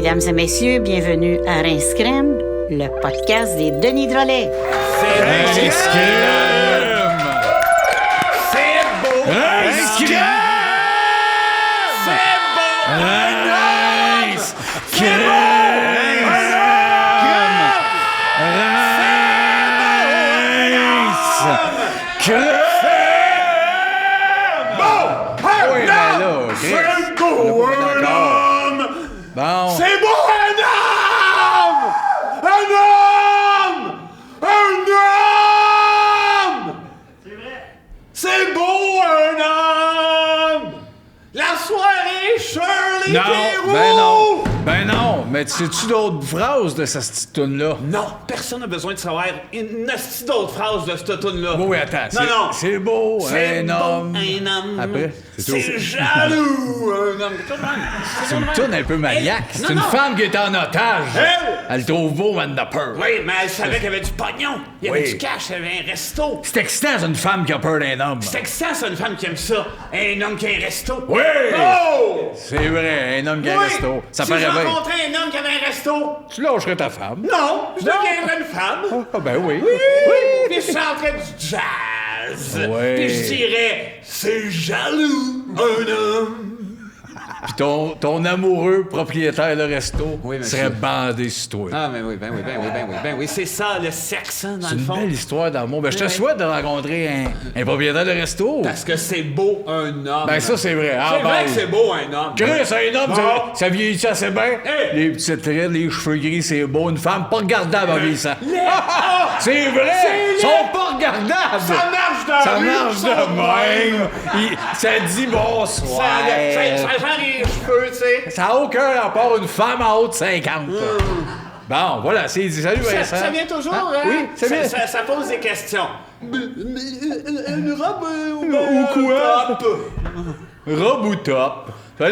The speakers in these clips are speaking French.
Mesdames et messieurs, bienvenue à Rince Crème, le podcast des Denis Drolet. C'est Rince Crème! C'est beau! Rince Crème! C'est beau! Rince Crème! Rince Crème! Oui, mais là, Chris, C'est beau, on est pas un d'accord. homme! Bon. C'est beau, un homme! Un homme! Un homme! C'est vrai. C'est beau, un homme! La soirée Shirley Non, Theroux! ben non, mais sais-tu d'autres phrases de cette petite toune-là? Non, personne n'a besoin de savoir une hostie d'autres phrases de cette toune-là. Oui, attends, Non. c'est beau, C'est un beau, homme. un homme. Après, c'est jaloux, un homme. C'est une toune un peu maniaque. Hey, C'est une non. femme qui est en otage. Elle? Elle trouve beau, man de peur. Oui, mais elle savait qu'il y avait du pognon. Il y avait Oui. du cash, il y avait un resto. C'est excitant, c'est une femme qui a peur d'un homme. C'est excitant, ça, une femme qui aime ça. Un homme qui a un resto. Oui! Oh! C'est vrai, un homme qui a un Oui. resto. Ça Si paraît je bien. rencontrais un homme qui avait un resto, Tu lâcherais ta femme. non, je deviendrais une femme. Ah, ben oui. Oui! Puis je chanterais du jazz. Ouais. Puis je dirais, c'est jaloux, un homme. Puis ton amoureux propriétaire de resto Oui, monsieur. serait bandé sur toi. Ah, ben oui, c'est ça, le sexe, hein, dans C'est le une fond. belle histoire d'amour. Ben, je te Ouais. souhaite de rencontrer un propriétaire de resto. Parce que c'est beau, un homme. Ben ça, c'est vrai. C'est vrai que c'est beau, un homme. Chris, un homme, Bon. ça vieillit assez bien. Hey. Les petites traits, les cheveux gris, c'est beau. Une femme pas regardable en vieillissant. Ah! C'est vrai! C'est Ils sont pas regardables! Ça marche dans Ça la rue, marche ça de va même! Ça dit bonsoir! Ça sent les cheveux, tu sais. Ça n'a aucun rapport une femme en haut de 50. Bon, voilà, c'est dit. Salut, Vincent. Ça vient toujours, Hein? hein? Oui, ça vient. Ça pose des questions. Une robe Ou quoi? top? Robe ou top? Là,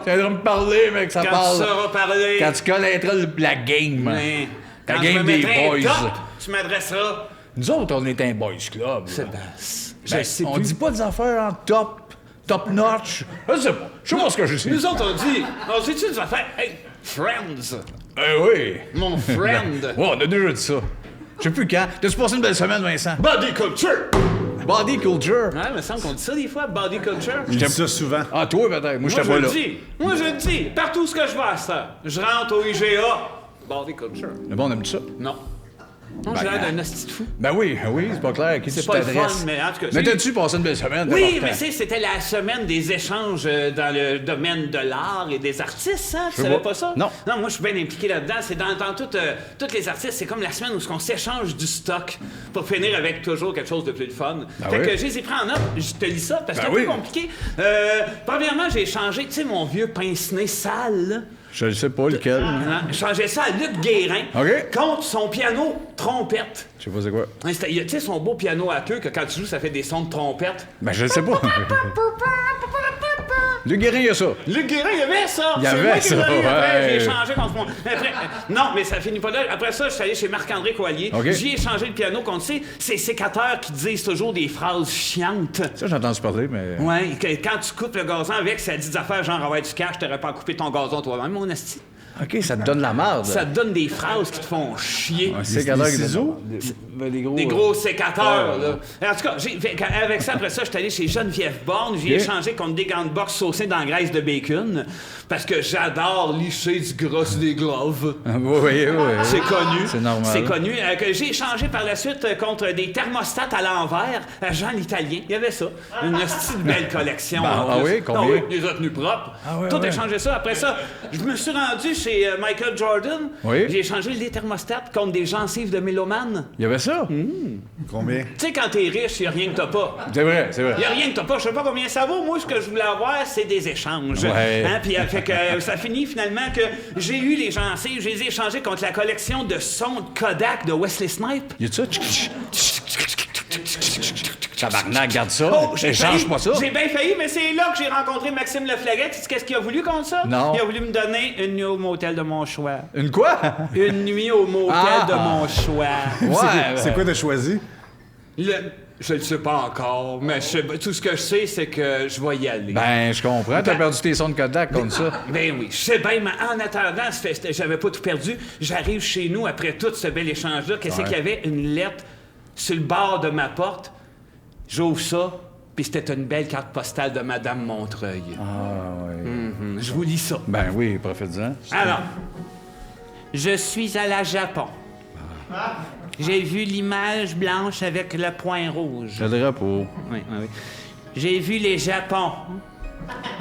tu viendras me parler, mec, ça Quand parle. tu sauras parler. Quand tu connaîtras la game. Mais La quand game je me des mettrai un boys. top, tu m'adresseras. Nous autres, on est un boys club. là. Je Ben, sais on plus. dit pas des affaires en top notch. Je sais pas. Je sais pas ce que je sais. Nous autres, on dit-tu des affaires? Hey, friends. Oui. Mon friend. Ouais, on a déjà dit ça. Je sais plus quand. T'as-tu passé une belle semaine, Vincent? Body culture. Body culture. Ouais, il me semble qu'on dit ça des fois, body culture. Je dis ça souvent. Ah, toi, peut-être. Moi, j'étais pas là. Moi, je le dis. Partout ce que je vais à ça. Je rentre au IGA. Body culture. Mais bon, on aime ça. Non. Non, j'ai l'air d'un hostie de fou. Ben oui, c'est pas clair. À qui C'est tu pas le t'adresses? fun, mais en tout cas, Mais c'est- t'as-tu passé une belle semaine? Oui, d'important? mais c'était la semaine des échanges dans le domaine de l'art et des artistes, hein? Tu Je savais vois. pas ça? Non. Non, moi, je suis bien impliqué là-dedans. C'est dans toutes les artistes, c'est comme la semaine où on s'échange du stock pour finir avec toujours quelque chose de plus de fun. Fait oui. que je les ai pris en note. Je te lis ça parce que Ben c'est un oui. peu compliqué. Premièrement, j'ai échangé, tu sais, mon vieux pince-nez sale, là. Je ne sais pas lequel. Hein? J'ai changé ça à Luc Guérin OK. contre son piano trompette. Je sais pas c'est quoi. Hein, tu sais, son beau piano à queue que quand tu joues, ça fait des sons de trompette. Ben je sais pas. Le Guérin, il y a ça. Luc Guérin, il y avait ça! Il y C'est avait moi qui ça, l'ai eu après, ouais. j'ai changé contre moi. Après, non, mais ça finit pas là. Après ça, je suis allé chez Marc-André Coallier. OK. J'y ai changé le piano contre ces sécateurs qui disent toujours des phrases chiantes. Ça, j'ai entendu parler, mais. Ouais, que quand tu coupes le gazon avec, ça dit des affaires genre, ouais, du cash, t'aurais pas coupé ton gazon toi-même, mon esti. OK, ça te donne la marde. Ça te donne des phrases qui te font chier. Un sécateur des qui ciseaux? Des gros. Des gros sécateurs, là. En tout cas, avec ça, après ça, je suis allé chez Geneviève Borne. J'ai Ok. échangé contre des gants de boxe saucés dans la graisse de bacon. Parce que j'adore licher du gros sur des gloves. Oui. C'est connu. C'est normal. C'est connu. Que j'ai échangé par la suite contre des thermostats à l'envers à Jean l'Italien. Il y avait ça. Une petite belle collection. Bon, en ah plus. oui, combien? Ah oui, les a tenus propres. Ah oui, Tout ouais. échangé ça. Après ça, je me suis rendu chez Michael Jordan. Oui. J'ai échangé les thermostats contre des gencives de mélomane. Il y avait ça? Combien? Tu sais, quand t'es riche, il a rien que t'as pas. C'est vrai. Il a rien que t'as pas. Je sais pas combien ça vaut. Moi, ce que je voulais avoir, c'est des échanges. Ouais. Hein? Puis fait que ça finit finalement que j'ai eu les gencives. Je les ai échangés contre la collection de sons de Kodak de Wesley Snipes. Y a ça? Tabarnak, garde ça. J'ai Échange failli- pas ça. J'ai bien failli, mais c'est là que j'ai rencontré Maxime Leflaguet. Tu sais qu'est-ce qu'il a voulu contre ça? Non. Il a voulu me donner une nuit au motel de mon choix. Une quoi? Une nuit au motel Ah. de mon choix. Ouais. C'est quoi t'as choisi? Le Je le sais pas encore, mais tout ce que je sais, c'est que je vais y aller. Ben, je comprends. T'as perdu tes sons de Kodak comme ça. Ben oui, je sais bien, mais en attendant, j'avais pas tout perdu. J'arrive chez nous après tout ce bel échange-là. Qu'est-ce qu'il y avait? Une lettre sur le bord de ma porte. J'ouvre ça, puis c'était une belle carte postale de Madame Montreuil. Ah, oui. Je vous lis ça. Ben oui, profite-en. Alors, je suis à la Japon. J'ai vu l'image blanche avec le point rouge. Le drapeau. Oui. J'ai vu les Japons.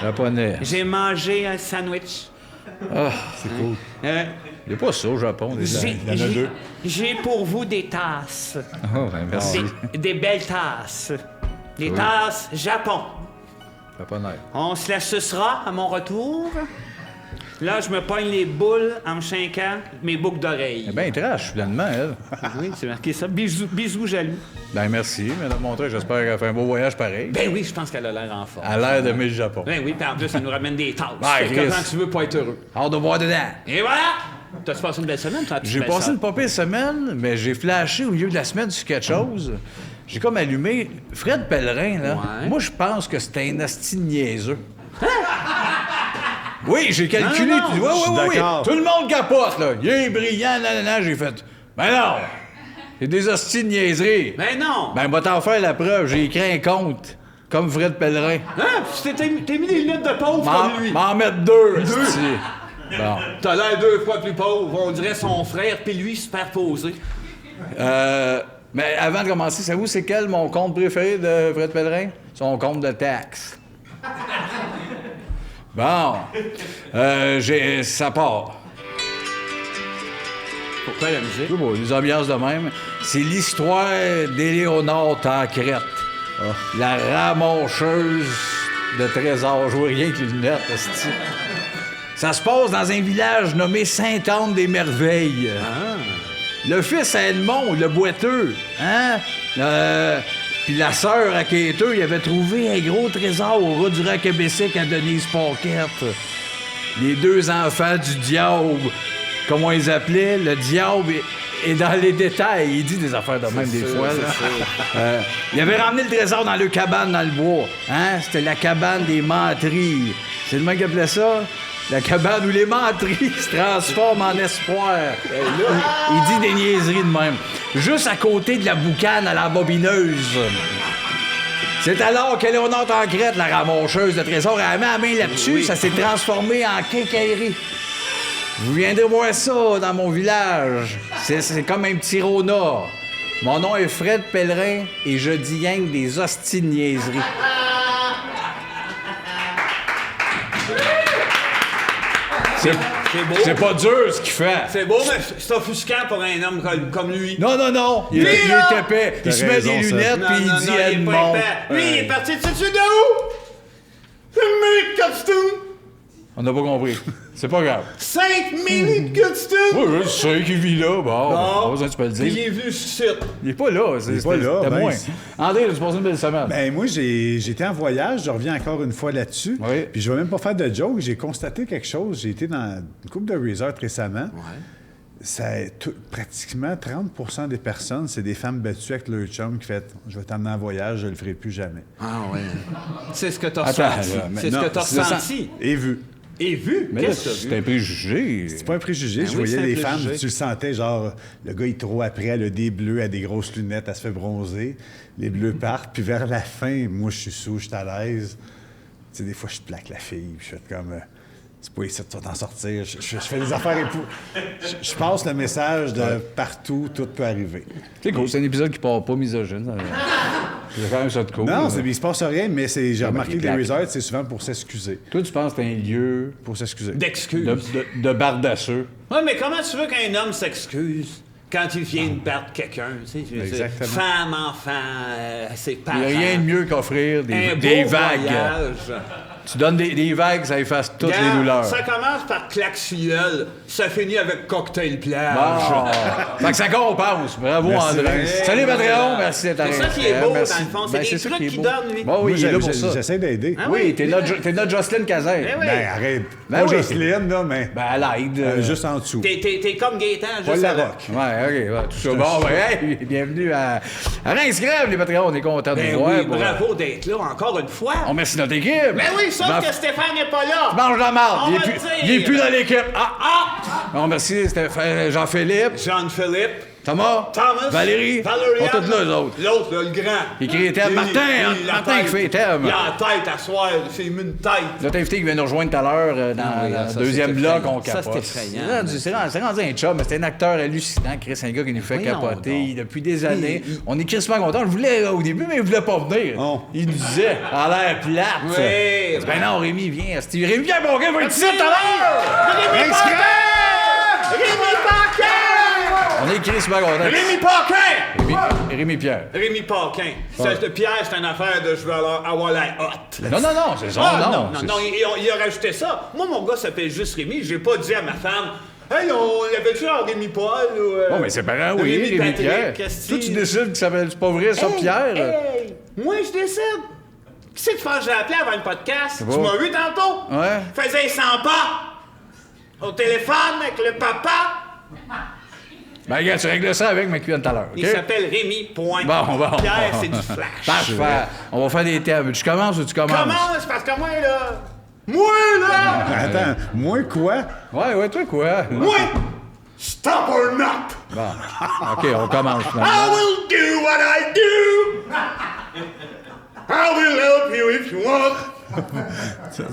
Japonais. J'ai mangé un sandwich. C'est cool. Euh, Il n'y a pas ça au Japon. j'ai, Il y en a deux. j'ai pour vous des tasses. Oh, ben merci. Des belles tasses. Des tasses Japon. Japonais. On se la sucera à mon retour. Là, je me pogne les boules en me chinquant mes boucles d'oreilles. Eh bien, trash, finalement, elle. Oui, c'est marqué ça. Bisous jaloux. Ben merci, Madame Montreuil. J'espère qu'elle a fait un beau voyage pareil. Ben oui, je pense qu'elle a l'air en forme. À l'air de le Japon. Ben oui, puis en plus, ça nous ramène des tasses. Ben, Fait que Chris. comment tu veux pas être heureux? Hâte de voir dedans. Et voilà! T'as-tu passé une belle semaine, toi? J'ai passé une pas pire semaine, mais j'ai flashé au milieu de la semaine sur quelque chose. J'ai comme allumé Fred Pellerin, là. Ouais. Moi, je pense que c'était un asti niaiseux. Oui, j'ai calculé. Non, non, puis- je suis oui. d'accord. Tout le monde capote, là. Il est brillant, nanana. J'ai fait. Ben non! C'est des hosties de niaiseries. Ben non! Ben, va t'en faire la preuve. J'ai écrit un compte. Comme Fred Pellerin. Hein? T'es mis des lunettes de pauvre comme lui. M'en mettre deux, esti. Bon. T'as l'air 2 fois plus pauvre. On dirait son frère, puis lui superposé. Mais avant de commencer, savez-vous c'est quel mon compte préféré de Fred Pellerin? Son compte de taxes. Bon. Ça part. Pourquoi la musique? Oui, bon, les ambiances de même. C'est l'histoire d'Éléonore Tancrette. La ramoncheuse de trésors. Je vois rien que les lunettes, esti. Ça se passe dans un village nommé Sainte-Anne-des-Merveilles. Le fils à Edmond, le boiteux, hein? Puis la sœur à Quêteux, il avait trouvé un gros trésor au ras du Racabessic à Denise Paquette. Les deux enfants du diable, comme on les appelait, le diable est dans les détails. Il dit des affaires de même des fois. Là. Il avait ramené le trésor dans leur cabane dans le bois. Hein? C'était la cabane des menteries. C'est le mec qui appelait ça? La cabane où les menteries se transforment en espoir. Il dit des niaiseries de même. Juste à côté de la boucane à la bobineuse. C'est alors qu'Éléonore Tancrette, la ramoncheuse de trésors, a mis la main là-dessus, ça s'est transformé en quincaillerie. Vous viendrez voir ça dans mon village. C'est comme un petit Rona. Mon nom est Fred Pellerin et je dis rien que des hosties de niaiseries. C'est beau. C'est pas dur ce qu'il fait. C'est beau, mais c'est offusquant pour un homme comme lui. Non. Il Lui, est là! épais. Il T'as se met raison, des ça. lunettes Non, puis il non, dit non, il est Edmond. pas épais. Lui, il est parti de où? C'est minutes costume. On n'a pas compris. C'est pas grave. 5 minutes costume. Oui, je sais qu'il vit là. Bon, pas besoin que tu peux le Puis il dire. est venu ici. Il est pas là. Il est pas là, C'était ben, moins. c'est- André, tu passes une belle semaine. Ben moi, j'étais en voyage, je reviens encore une fois là-dessus. Oui. Puis je vais même pas faire de joke, j'ai constaté quelque chose. J'ai été dans une couple de resorts récemment. Pratiquement 30 des personnes, c'est des femmes battues avec leur chum qui fait « Je vais t'emmener en voyage, je le ferai plus jamais. Ah ouais. C'est ce que t'as Attends, ressenti. là, mais C'est ce non, que t'as c'est ça. ressenti. » Et vu. Et vu. Mais là, Qu'est-ce que t'as c'est vu? un préjugé. C'est pas un préjugé. Ben Je oui, voyais c'est un les préjugé. femmes, tu le sentais, genre, le gars, il est trop après, elle a des bleus, elle a des grosses lunettes, elle se fait bronzer. Les bleus partent, puis vers la fin, moi, je suis sous, je suis à l'aise. Tu sais, des fois, je plaque la fille, puis je fais comme... c'est pas ici que tu vas t'en sortir. Je fais des affaires je passe le message de partout, tout peut arriver. C'est cool, c'est un épisode qui part pas misogyne. C'est quand même ça de cool. Non, là. il se passe rien, mais j'ai remarqué il que les claque. resorts, c'est souvent pour s'excuser. Toi, tu penses que c'est un lieu Pour s'excuser. D'excuses. de bardasseux. Ouais, mais comment tu veux qu'un homme s'excuse quand il vient de perdre quelqu'un? Tu sais, je veux dire, Exactement. femme, enfant, ses Il parents. n'y a rien de mieux qu'offrir Un des beau vagues. voyage. Tu donnes des vagues, ça efface toutes les douleurs. Ça commence par claque-filleul, ça finit avec cocktail plage. Bon. Fait que ça compense. Bravo, Merci, André. Vince. Salut, Patreon. Merci d'être C'est ça arrivé. qui est beau, Merci. dans le fond. C'est Ben, des ça trucs qui est qui beau. donnent, lui. Bon, oui, Moi, il est là pour ça. j'essaie d'aider. Ah Oui, t'es notre Jocelyne Cazin. Eh oui. Ben, arrête. Ben Pas oui. Jocelyne, là, mais Ben, elle aide. juste en dessous. T'es comme Gaétan, Paul juste avant. Larocque. Ouais, OK. Ouais, tout ça. Bon, ben, hey, bienvenue à Reims Crève, les Patreons. On est contents de Ben vous voir. oui, pour, bravo d'être là encore une fois. On remercie notre équipe. Ben oui, sauf Ben, que Stéphane n'est pas là. mange la marde. On Il est va plus- le dire. il est plus dans l'équipe. Ah! Ah! On remercie Jean-Philippe, Jean-Philippe. Thomas, Valérie. On sont tous là, eux autres. L'autre, là, le grand. Il écrit les thèmes. Lui, Martin, lui, la Martin qui tête. fait les thèmes. Il a la tête à soir, il s'est mis une tête. Notre invité qui vient nous rejoindre tout à l'heure dans oui, le ça, deuxième c'est bloc, effrayant. on Ça, capote. c'est effrayant. C'est rendu un chum, mais c'est un acteur hallucinant, Chris, un gars qui nous fait Voyons capoter donc. depuis des années. On est crissement contents. Je voulais au début, mais il voulait pas venir. Oh. Il nous disait, à l'air plate. Oui. Ben non, Rémi, viens. Rémi, viens, mon gars, va être ici tout à l'heure! Rémi Paquin! Rémi Paquin! On est crissement contents. Rémi Paquin! Rémi Pierre. Rémi Paquin. Pierre, c'est une affaire de je veux avoir la hotte. Non, c'est ça, Ah, non. non, il a rajouté ça. Moi, mon gars s'appelle juste Rémi. J'ai pas dit à ma femme, hey, on avait-tu un Rémi Paul ou. Bon, mais c'est pareil, oui, Rémi Patrick, Pierre. qu'est-ce Toi, que tu décides que ça s'appelle, c'est pas vrai, ça, Hey, Pierre? hey, moi, je décide. Qui c'est que tu penses que j'ai appelé avant le podcast? Tu bon. m'as vu tantôt? Ouais. Faisais 100 pas au téléphone avec le papa. Ben, regarde, tu règles ça avec ma cuillère tout à l'heure, OK? Il s'appelle Rémi, point. Bon. Pierre, c'est du flash. Parfait. On va faire des thèmes. Tu commences ou tu commences? Commence, parce que moi, là... Moi, là! Attends, moi quoi? Ouais, toi, quoi? Moi! Stop or not! Bon. OK, on commence, I finalement. will do what I do! I will help you if you want!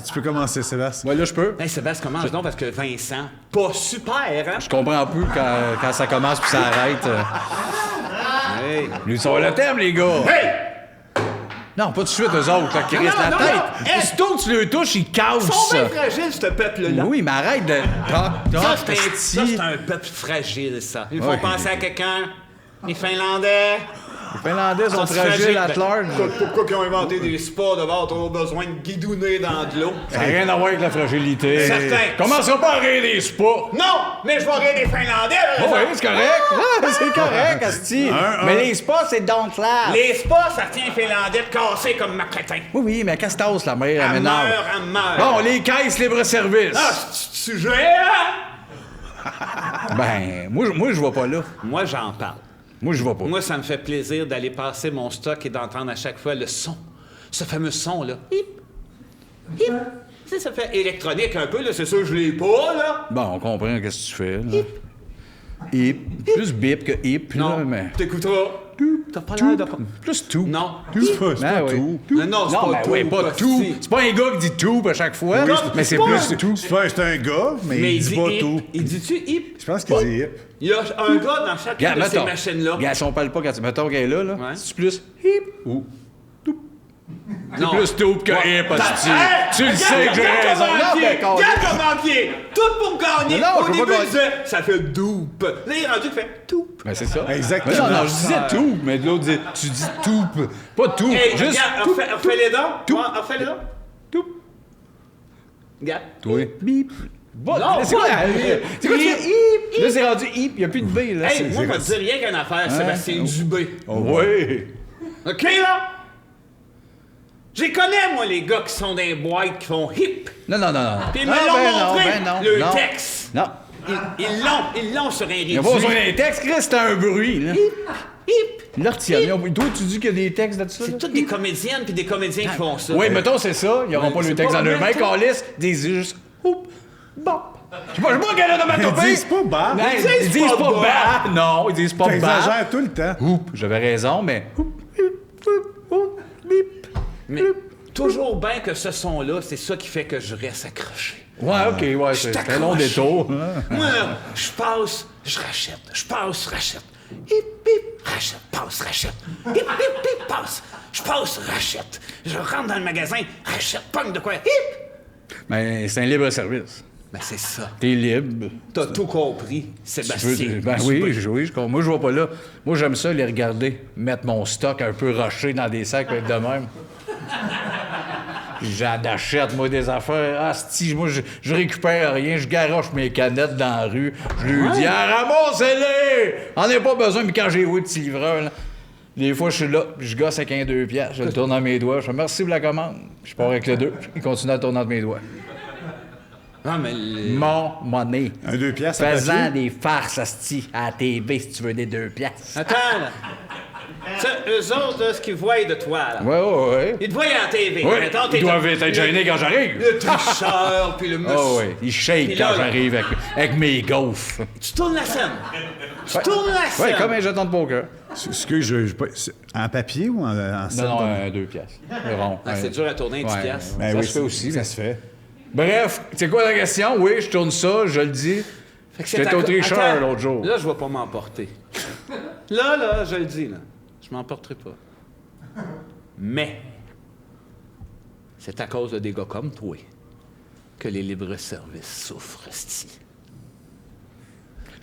Tu peux commencer, Sébastien. Ouais, là, je peux. Hey, Sébastien, commence donc parce que Vincent, pas super, hein? Je comprends plus quand ça commence puis ça arrête. Hey! Lui, ils sont le thème, les gars. Hey! Non, pas tout de suite, eux autres, là, qui Non, risquent la non, tête. non. Aussitôt que tu le touches, ils Ils cassent. sont bien fragiles, ce peuple-là. Oui, mais arrête de... Ça, esti. c'est un peuple fragile, ça. Il faut Ouais. penser à quelqu'un. Les Finlandais. Les Finlandais sont sont fragiles à large. Pourquoi ils ont inventé des spas de bord? On a besoin de guidouner dans de l'eau. Ça n'a rien à voir avec la fragilité. Certain. Commencera pas à rire des spas. Non, mais je vais rire des Finlandais, par Oh, oui, exemple. c'est correct. Ah, c'est correct, Asti. Mais les spas, c'est don't laugh. Les spas, ça tient les Finlandais de casser comme ma crétin. Oui, mais qu'est-ce que t'as, la mère, Elle maintenant? meurt, elle meurt. Bon, les caisses libre-service. Ah, c'est sujet, hein? Ben, moi, je vais pas là. Moi, j'en parle. Moi, je vais pas. Moi, ça me fait plaisir d'aller passer mon stock et d'entendre à chaque fois le son. Ce fameux son, là. Hip! Hip! Tu sais, ça fait électronique un peu, là. C'est sûr que je l'ai pas, là. Bon, on comprend qu'est-ce que tu fais, là. Hip. Plus bip que hip, là, Non, mais... t'écouteras. T'as pas l'air de... Plus tout. Non. C'est pas Ben oui. tout. Non, c'est Non, pas ben tout. oui, pas tout. si. C'est pas un gars qui dit tout à chaque fois, Oui, mais c'est pas plus un- tout. C'est un gars, mais il dit pas hip. tout. Il dit-tu hip? Je pense qu'il dit hip. Il y a un gars dans chacune de ces machines-là. Regarde, si on parle pas quand tu... Mettons qu'elle est là, Ouais. c'est plus hip ou... C'est Non. plus tout que Ouais. hip, hostie. Hey! Tu le sais que j'ai raison. Non, ben, Regarde comment il est! Tout pour gagner! Non, non, Au je veux début, pas il gagner. disait, ça fait doupe. Là, il est rendu, il fait toupe. Ben, c'est ça. Exactement. Mais non, je disais tout, mais l'autre dit... Tu dis tout, pas tout. Hey, Juste regarde, refais-les donc. Tout. Ouais, refais-les donc. tout. Regarde. Toi. Bip. Bon, Non, c'est quoi? pas hip. C'est quoi tu Hip. fais hip? Là, c'est rendu hip, il n'y a plus de B, là. Hey, moi, je vais te dire rien qu'une affaire, Sébastien Dubé. Oui. OK, là? J'y connais, moi, les gars qui sont dans les boîtes, qui font hip. Non. Puis ils Non, me l'ont ben montré, non, ben non, le non. texte. Non. Ils l'ont sur un Il n'y réduit. a pas besoin d'un texte, Chris, c'est un bruit, là. Hip. Là, retiens. Toi, tu dis qu'il y a des textes là-dessus? C'est là? toutes des comédiennes puis des comédiens qui font ça. Oui, mettons, c'est ça. Ils n'auront pas c'est le texte pas dans leur main. mettons. Calice, ils disent juste Oup, bop. Je sais pas quelle est dans ma Ils topée. disent pas bas. Non, Ils ils disent disent pas pas bas. bas. Non, ils disent pas bas. T'exagères tout le temps. Oup, j'avais raison, mais. Oup, oup, bip. Mais toujours bien que ce son-là, c'est ça qui fait que je reste accroché. Ouais, OK, ouais, c'est un long accroché. détour. Moi, là, je passe, je rachète. Je passe, rachète. Hip, hip, rachète, passe, rachète. Hip, hip, hip, passe. Je passe, rachète. Je rentre dans le magasin, rachète, pogne de quoi. Hip! Mais c'est un libre service. Ben, c'est ça. T'es libre. T'as tout compris, Tu veux- Sébastien. Ben oui, moi je vais pas là. Moi j'aime ça les regarder, mettre mon stock un peu rushé dans des sacs, être de même. J'en achète, moi, des affaires. Asti, moi, je récupère rien. Je garoche mes canettes dans la rue. Je lui dis, ramassez-les! On n'a pas besoin. Mais quand j'ai vu le petit livreur, là, des fois, je suis là, je gosse avec un 2 piastres. Je le tourne dans mes doigts. Je fais merci pour la commande. Je pars avec le 2. Il continue à tourner dans mes doigts. Ah, mais... Mon monnaie. Un 2 piastres. Faisant des farces, asti, à la TV, si tu veux des 2 piastres. Attends, là. Ça, eux autres, là, ce qu'ils voient de toi, là. Ouais. Ils te voient à la TV. Oui, Mettons, ils doivent être gênés quand j'arrive. Le tricheur, puis le monsieur. Oh oui, ils shake Puis quand là, j'arrive avec mes gaufres. Tu tournes la scène. Tu tournes la scène. Ouais, comme un jeton de poker. En papier ou en scène? Non, 2 piastres. C'est rond. Ah, c'est dur à tourner, 10 piastres. Ben ça oui, se fait aussi. Ça se fait. Bref, c'est quoi la question? Oui, je tourne ça, je le dis. Fait que c'est J'étais au tricheur Attends, l'autre jour. Là, je vais pas m'emporter. Là, je le dis, là. Je m'emporterai pas. Mais, c'est à cause de des gars comme toi que les libres-services souffrent, esti.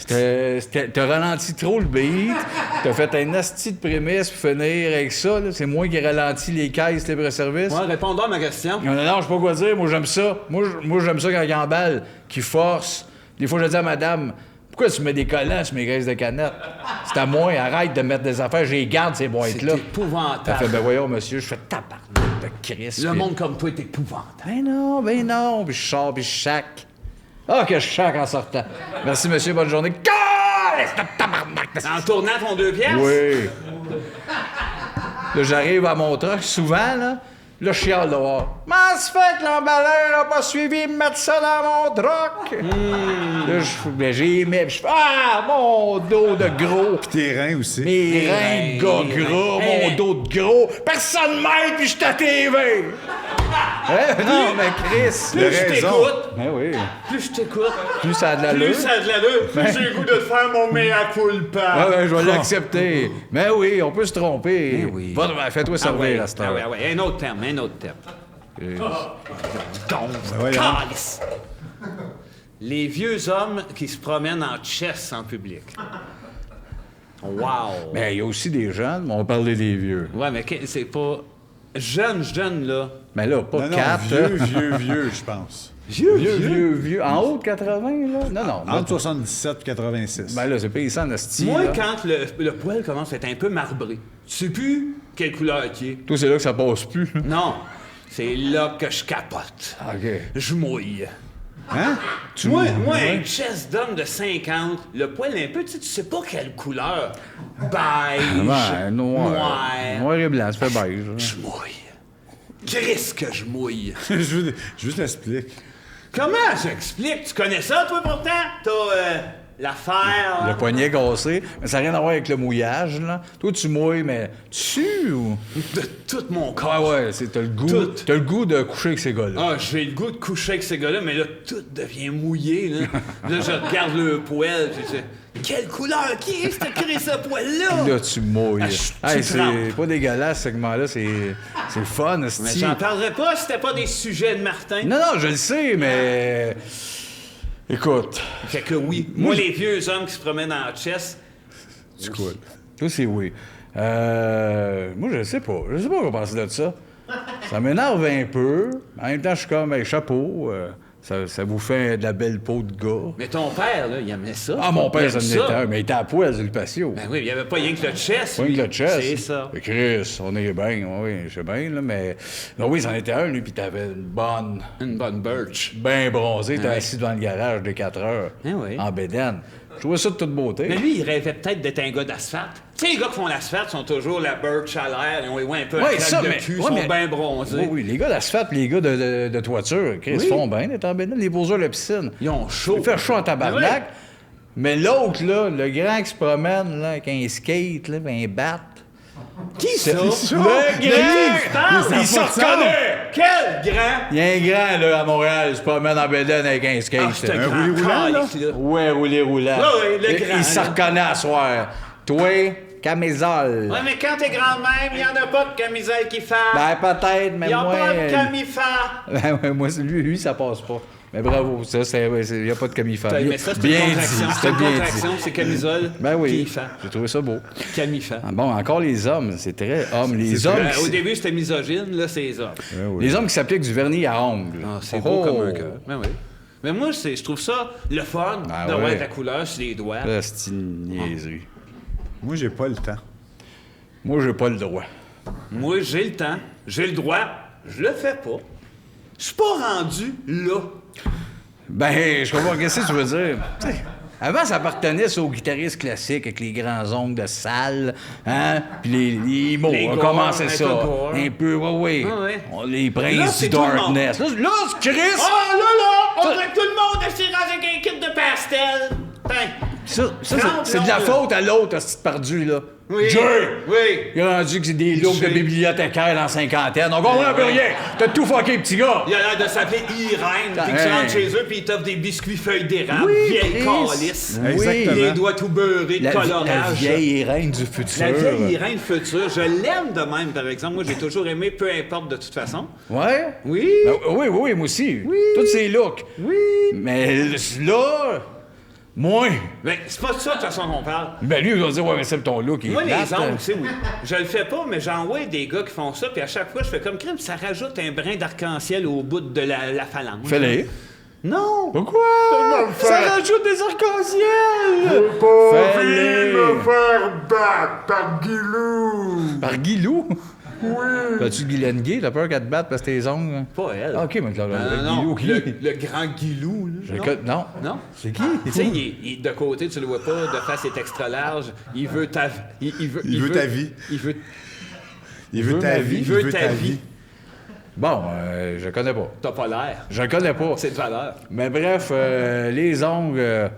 T'as ralenti trop le beat, t'as fait un asti de prémisse pour finir avec ça. Là. C'est moi qui ai ralenti les caisses libre-service. Ouais, répondons à ma question. Non, je sais pas quoi dire. Moi, j'aime ça. Moi, j'aime ça quand il emballe, qui force. Des fois, je dis à madame, pourquoi tu mets des collants sur mes graisses de canettes? C'est à moi, arrête de mettre des affaires, je les garde, ces boîtes-là. C'est épouvantable. Elle fait, ben voyons, monsieur, je fais tabarnak de Christ. Le puis- monde comme toi est épouvantable. Ben non. Puis je sors, puis je chaque. Ah, que je chaque en sortant. Merci, monsieur, bonne journée. Calisse de tabarnak! En tournant ton 2 piastres? Oui. Là, j'arrive à mon truck, souvent, là je chiale dehors. Comment se fait que l'emballeur n'a pas suivi me mettre ça dans mon truck? Là, j'ai mis, puis je fais, mon dos de gros. Tes reins aussi. Mes reins de gars gras, mon dos de gros. Personne m'aide, puis je suis à TV. Hein? Non, mais Chris. Plus je t'écoute, Ben oui. plus je t'écoute, Plus ça a de l'allure. plus ça a de l'allure, plus j'ai le goût de te faire mon mea culpa. Ah ouais, je vais l'accepter. Mais oui, on peut se tromper. Ben oui. Va, fais-toi servir à cette heure. Ah ouais, un autre terme. Ouais, Calice. Les vieux hommes qui se promènent en chess en public. Wow! Mais il y a aussi des jeunes, mais on parlait des vieux. Ouais, mais c'est pas... Jeune, là. Mais là, pas Non, non, 4. vieux, je pense. Vieux. En haut de 80, là? Non. Entre 77 et 86. Ben là, c'est paysan en style. Moi, quand le poil commence à être un peu marbré, tu sais plus quelle couleur qui est. Toi, c'est là que ça passe plus. Non, c'est là que je capote. OK. Je mouille. Hein? Moi, un chest d'homme de 50, le poil un peu, tu sais pas quelle couleur. Beige, Ouais, noir et blanc, ça fait beige. Je mouille. Qu'est-ce que je mouille? je t'explique. Comment j'explique? Tu connais ça, toi, pourtant? T'as l'affaire... Le poignet cassé, mais ça n'a rien à voir avec le mouillage, là. Toi, tu mouilles, mais tu ou... De tout mon Ah corps. ouais, t'as le goût. Tout. T'as le goût de coucher avec ces gars-là. Ah, j'ai le goût de coucher avec ces gars-là, mais là, tout devient mouillé, là. Là, je regarde le poil, puis je dis, quelle couleur? Qui est-ce qui a créé ce poil-là? Là, tu mouilles. Ah, tu c'est trempes. pas dégueulasse, ce segment-là. C'est fun, Mais esti. j'en parlerais pas si c'était pas des sujets de Martin. Non, je le sais, mais... Écoute, Fait que oui, moi, les vieux hommes qui se promènent en chess, Du coup. toi, c'est oui. Moi, je sais pas. Je sais pas quoi penser de ça. Ça m'énerve un peu. En même temps, je suis comme, hey, chapeau. Ça vous fait de la belle peau de gars. mais ton père, là, il aimait ça. Ah, mon Il père, aime ça en était un, mais il était à poil sur le patio. Ben oui, il y avait pas rien que le chess. Oui, lui. le chess. C'est ça. Et Chris, on est bien, oui, je sais bien, là, mais... Non, oui, c'en était un, lui, puis t'avais une bonne... Une bonne birch. Bien bronzé, t'es Ouais. assis devant le garage de 4 heures, Ah oui. en bédaine. Je trouvais ça de toute beauté. Mais lui, il rêvait peut-être d'être un gars d'asphalte. Tu sais, les gars qui font l'asphalte sont toujours la birch à l'air, ils ont un peu un Ouais, craque ça, de mais- cul, ouais, sont mais- bien bronzés. Oui, les gars d'asphalte pis les gars de toiture, Chris, Oui. font bien d'être en bédaine, les poseurs de piscine. Ils ont chaud. Il fait chaud en tabarnak. Ouais. Mais l'autre, là, le grand qui se promène, là, avec un skate, là, pis un bat... Qui ça? Le qui grand! Il se reconnaît! Quel grand? Il y a un grand, là, à Montréal, il se promène en bédaine avec un skate. Ah, c'est un Un grand roulis roulant, là? calice, là. Ouais, rouler roulant. Ouais, le grand, Il se là. reconnaît à soir. Toi, camisole. Ouais, mais quand t'es grand de même, il y en a pas de camisole qui fait. Ben, peut-être, mais Il y a moi... pas de camifère. Ben, ouais, moi, lui, ça passe pas. Mais bravo, ça, il n'y a pas de camifère. Mais ça, c'est bien une dit, contraction. C'est c'était une bien contraction, dit. c'est camisole. Ben oui, Camifère. j'ai trouvé ça beau. Camifère. Ah, bon, encore les hommes, c'est très homme. Les hommes, Au début, c'était misogyne, là, c'est les hommes. les hommes qui s'appliquent du vernis à ongles. Ah, c'est beau comme un cœur. Ben oui. Mais moi, je trouve ça le fun Ben d'avoir ouais. de la couleur sur les doigts. Là, c'est une niaiserie. Moi, j'ai pas le temps. Moi, j'ai pas le droit. Moi, j'ai le temps, j'ai le droit, je le fais pas. Je suis pas rendu là. Ben, je comprends qu'est-ce que tu veux dire. T'sais, avant, ça appartenait aux guitaristes classiques avec les grands ongles de salle, hein? Puis les mots, Les on gore, commençait un ça. peu gore. Un peu, oui. Ah ouais. Les Là, princes c'est du tout le monde. darkness. Là, c'est Chris! Oh là! On dirait que tout le monde est tiré avec un kit de pastel. Putain. Ça, Non, c'est de la non, faute à l'autre, ce petit perdu, là. Oui. Jay! Oui. Il a rendu que c'est des looks de Jay. bibliothécaire dans la cinquantaine. On comprend plus rien. T'as tout fucké, petit gars. Il a l'air de s'appeler Irène, puis que tu Hey. rentres chez eux, puis ils t'offrent des biscuits feuilles d'érable, Oui, vieille Chris. calice. Oui. Exactement. Les doigts tout beurrés de La colorage. vieille reine du futur. La vieille Irène future, je l'aime de même, par exemple. Moi, j'ai toujours aimé, peu importe de toute façon. Ouais? Oui. Ben, oui, moi aussi. Tous ces looks. Oui. Mais là, moi. Mais c'est pas ça, de toute façon, qu'on parle. Ben lui, il va dire, ouais, mais c'est ton look, il est Moi, les plate. ongles, tu sais, oui. Je le fais pas, mais j'envoie des gars qui font ça, puis à chaque fois, je fais comme crime, ça rajoute un brin d'arc-en-ciel au bout de la phalange. Fais-les. Non! Pourquoi? Ça rajoute des arcs-en-ciel! Fais-les! faire battre par Guilou! Par Guilou? Oui. As-tu Guylaine Gay? T'as peur qu'elle te batte parce que tes ongles? Pas elle. Ah, OK, mais Non, Guilou, non, qui? le grand Guilou, là. Non. Non? C'est qui? Tu sais, il est de côté, tu le vois pas, de face, il est extra large. Il veut ta vie. Il veut ta vie. Il veut Il veut ta vie. Il veut ta vie. Bon, je connais pas. T'as pas l'air. Je connais pas. C'est de valeur. Mais bref, les ongles,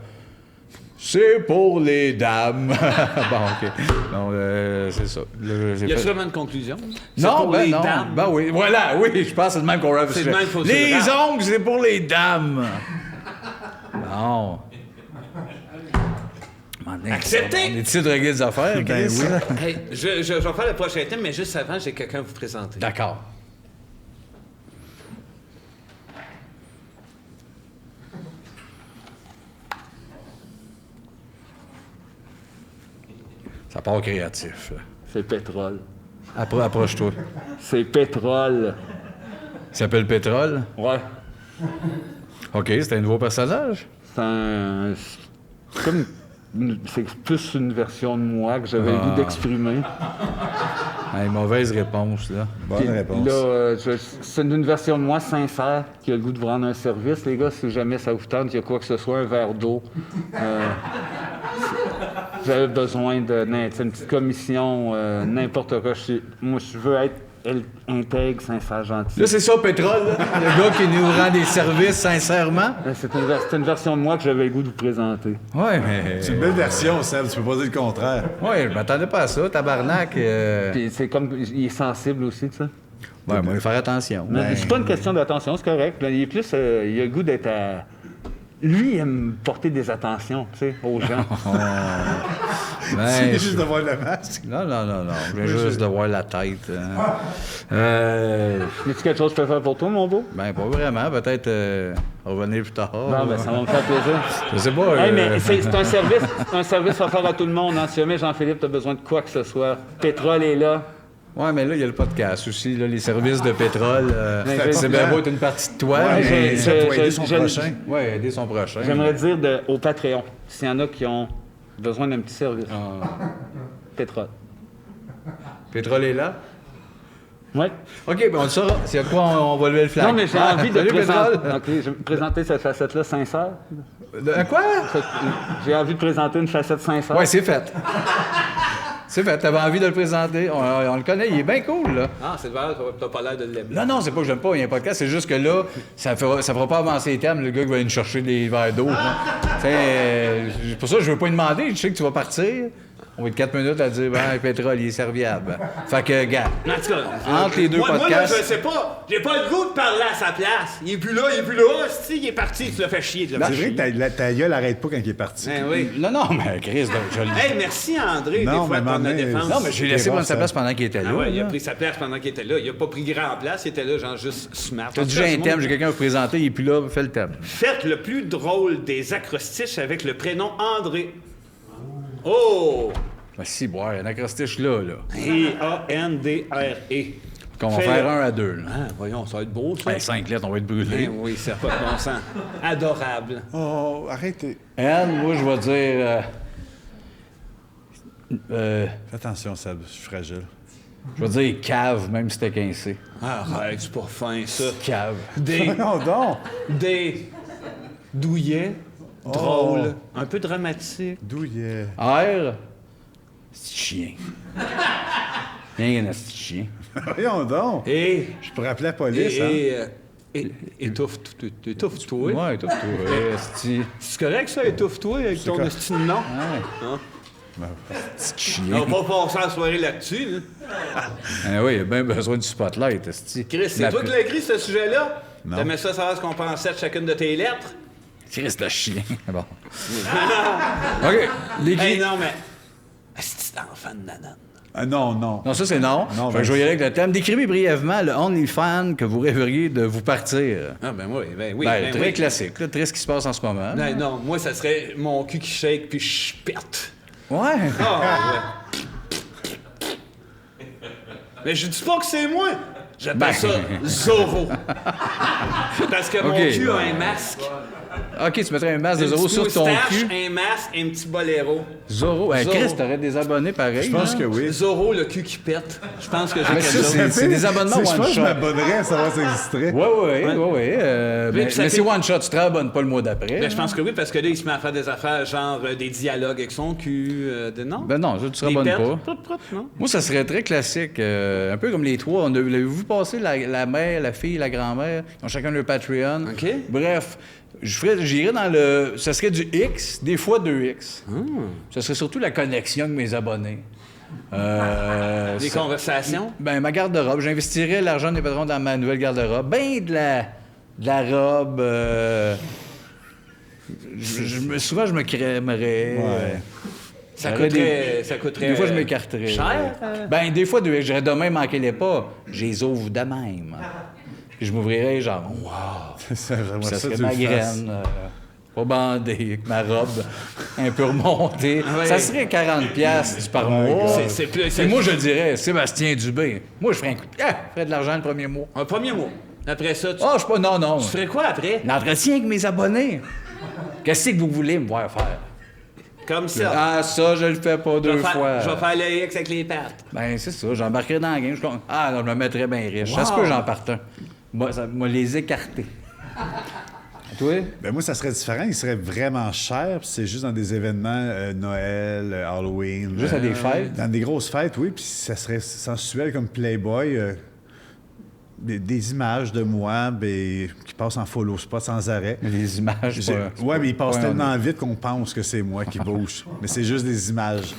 c'est pour les dames. Bon, OK. Non, c'est ça. Là, j'ai Il y a fait- sûrement une conclusion. C'est Non, pour ben les non. dames. Ben oui, voilà, oui, je pense que c'est le même qu'on rêve. C'est le même, faut se Les le rendre. ongles, c'est pour les dames. Non. Accepté. On est-tu de régler des affaires, Ben Chris? oui. Hey, je vais faire le prochain thème, mais juste avant, j'ai quelqu'un à vous présenter. D'accord. Ça part créatif, là. C'est Pétrole. Approche-toi. C'est Pétrole. Il s'appelle Pétrole. Ouais. OK, c'est un nouveau personnage. C'est un... C'est comme... C'est plus une version de moi que j'avais le goût d'exprimer. Hey, mauvaise réponse, là. Bonne réponse. Là, c'est une version de moi sincère qui a le goût de vous rendre un service. Les gars, si jamais ça vous tente, il y a quoi que ce soit, un verre d'eau. J'avais besoin d'une petite commission, n'importe quoi. Moi, je veux être intègre, sincère, gentil. Là, c'est ça, Pétrole, là. Le gars qui nous rend des services sincèrement. C'est une version de moi que j'avais le goût de vous présenter. Ouais, mais... C'est une belle version, Seb. Tu peux pas dire le contraire. Ouais, je m'attendais pas à ça, tabarnak. Puis c'est comme... Il est sensible aussi, tu sais. Ouais, moi, il faut faire attention. Mais c'est pas une question d'attention, c'est correct. Là, il est plus... il a le goût d'être à... Lui, il aime porter des attentions, tu sais, aux gens. Ben, C'est juste de voir le masque. Non. Je viens juste de voir la tête. Hein. Y a-tu quelque chose que je peux faire pour toi, mon beau? Ben, pas vraiment. Peut-être revenir plus tard. Non, ben ça va me faire plaisir. Je sais pas. Hey, mais c'est un service offert à tout le monde. Hein. Si jamais, Jean-Philippe, t'as besoin de quoi que ce soit, Pétrole est là. Ouais, mais là, il y a le podcast aussi, là, les services de pétrole. Mais C'est bien beau être une partie de toi, Ouais, mais... ça peut aider son prochain. Ouais, aider son prochain. J'aimerais dire au Patreon, s'il y en a qui ont besoin d'un petit service. Pétrole. Pétrole est là? Ouais. OK, ben on le saura. C'est à quoi on va lever le flag. Non, mais j'ai envie de Salut, présenter... Pétrole. OK, je vais présenter cette facette-là sincère. À quoi? J'ai envie de présenter une facette sincère. Ouais, c'est fait. C'est fait, t'avais envie de le présenter. On le connaît, il est bien cool, là. Ah, c'est vrai, t'as pas l'air de l'aimer. Non, c'est pas que j'aime pas, il y a un podcast, c'est juste que là, ça fera pas avancer les thèmes, le gars qui va aller nous chercher des verres d'eau. Là. Pour ça, je veux pas lui demander, je sais que tu vas partir. On va être 4 minutes à dire, ben, le pétrole, il est serviable. Fait que, gars, En tout cas, entre les deux moi, podcasts... là, je sais pas. J'ai pas le goût de parler à sa place. Il est plus là. Si, il est parti. Tu l'as fait chier. C'est vrai que ta gueule arrête pas quand il est parti. Ben oui. Non, mais Chris, donc, je le Hey, merci André, Non, des fois, mais pour la maman, défense. Non, mais j'ai laissé prendre sa place pendant qu'il était là. Ah ouais, il a là. pris sa place pendant qu'il était là. Il a pas pris grand place, il était là, genre juste smart. T'as En tout dit cas, j'ai un tout le thème, monde- j'ai quelqu'un à vous présenter, il est plus là, fais le thème. Faites le plus drôle des acrostiches avec le prénom André. Oh! Ben, si, boire, un acrostiche là. E-A-N-D-R-E. Qu'on va Fais-le. faire 1 à 2, là. Ah, voyons, ça va être beau, ça. Ben, 5 lettres, on va être brûlés. Ben oui, ça n'a pas de bon sens. Adorable. Oh, arrêtez. Anne, moi, je vais dire... Fais attention, Seb, je suis fragile. je vais dire cave, même si c'était 15C. Arrête, c'est pas fin, ça. Cave. Non, donc. Des douillets, drôles, un peu dramatique. Douillet. R, c'est chien. Rien qu'un petit chien. Voyons donc. Et... Je pourrais appeler la police, hein? Étouffe-toi. Ouais, toi, c'est C'est correct, ça, étouffe-toi avec ton correct. esti de nom? petit On chien. va pas passer la soirée là-dessus, là. Ah oui, il a bien besoin du spotlight, esti. Chris, c'est toi qui l'as écrit, ce sujet-là? Non. T'aimais ça savoir ce qu'on pensait de chacune de tes lettres? Chris, le chien. Bon. OK, l'écrit. Hey, non, mais... Esti d'enfant de nanane. Ah, non, non. Non, ça, c'est non. Non, Fait que je vais y aller avec le thème. Décrivez brièvement le OnlyFans que vous rêveriez de vous partir. Ah, ben oui, ben oui. Ben, ben très oui. classique, là, très ce qui se passe en ce moment. Ben non, moi, ça serait mon cul qui shake puis je pète. Ouais. Ah, ouais. Mais je dis pas que c'est moi. J'appelle Ben. ça Zorro. Parce que mon Ok. cul a un masque. OK, tu mettrais un masque de Une Zorro petite sur ton moustache, cul. un masque et un petit boléro. Zorro. Hey, Zorro. Chris, t'aurais des abonnés pareils. Je pense que oui. Zorro, le cul qui pète. Je pense que j'ai Mais quelque ça, chose. c'est des abonnements Je pense que one je shot. m'abonnerais à savoir si ça existerait. Ouais. puis Mais ça c'est fait- one shot, tu te rabonnes pas le mois d'après. Ben, je pense que oui, parce que là, il se met à faire des affaires genre des dialogues avec son cul. Non? Ben non, ça, tu te Des rabonnes pertes. pas. Prout, non? Moi, ça serait très classique. Un peu comme les trois. L'avez-vous passé, la mère, la fille, la grand-mère? Ils ont chacun leur Patreon. OK. Bref, j'irais dans le... Ça serait du X, des fois 2X. Ça serait surtout la connexion avec mes abonnés. Des conversations? Ben, ma garde-robe. J'investirais l'argent des patrons dans ma nouvelle garde-robe. Ben, de la robe... souvent, je me crèmerais. Ouais. Ça J'aurais coûterait. Des fois, je m'écarterais. Cher? Ben, des fois, je dirais demain, manquez-les pas. Je les ouvre de même. Puis je m'ouvrirais, genre, wow. J'aimerais Ça ça serait que tu ma le fasses. graine. Pas bandée, avec ma robe un peu remontée. Ah ouais. Ça serait 40$ par mois. C'est plus. Et moi, je dirais, Sébastien Dubé. Moi, je ferais un coup de... je ferais de l'argent le premier mois. Un premier mot. Après ça, tu, Ah, je suis pas... Non. tu ferais quoi après? L'entretien avec mes abonnés. Qu'est-ce que vous voulez me voir faire? Comme ça. Ah, ça, je le fais pas je deux vais faire, fois. je vais faire le X avec les pattes. Ben, c'est ça. J'embarquerais dans la game. Ah, non, je me mettrais bien riche. Ça se peut, j'en parte un. Moi, ça m'a les écarter. Toi? Ben moi, ça serait différent. Il serait vraiment cher. Puis c'est juste dans des événements, Noël, Halloween. Juste à des fêtes? Dans des grosses fêtes, oui. Puis ça serait sensuel comme Playboy. Des images de moi qui passent en follow spot sans arrêt. Les images. Ouais, mais ils passent pas tellement vite qu'on pense que c'est moi qui bouge. Mais c'est juste des images.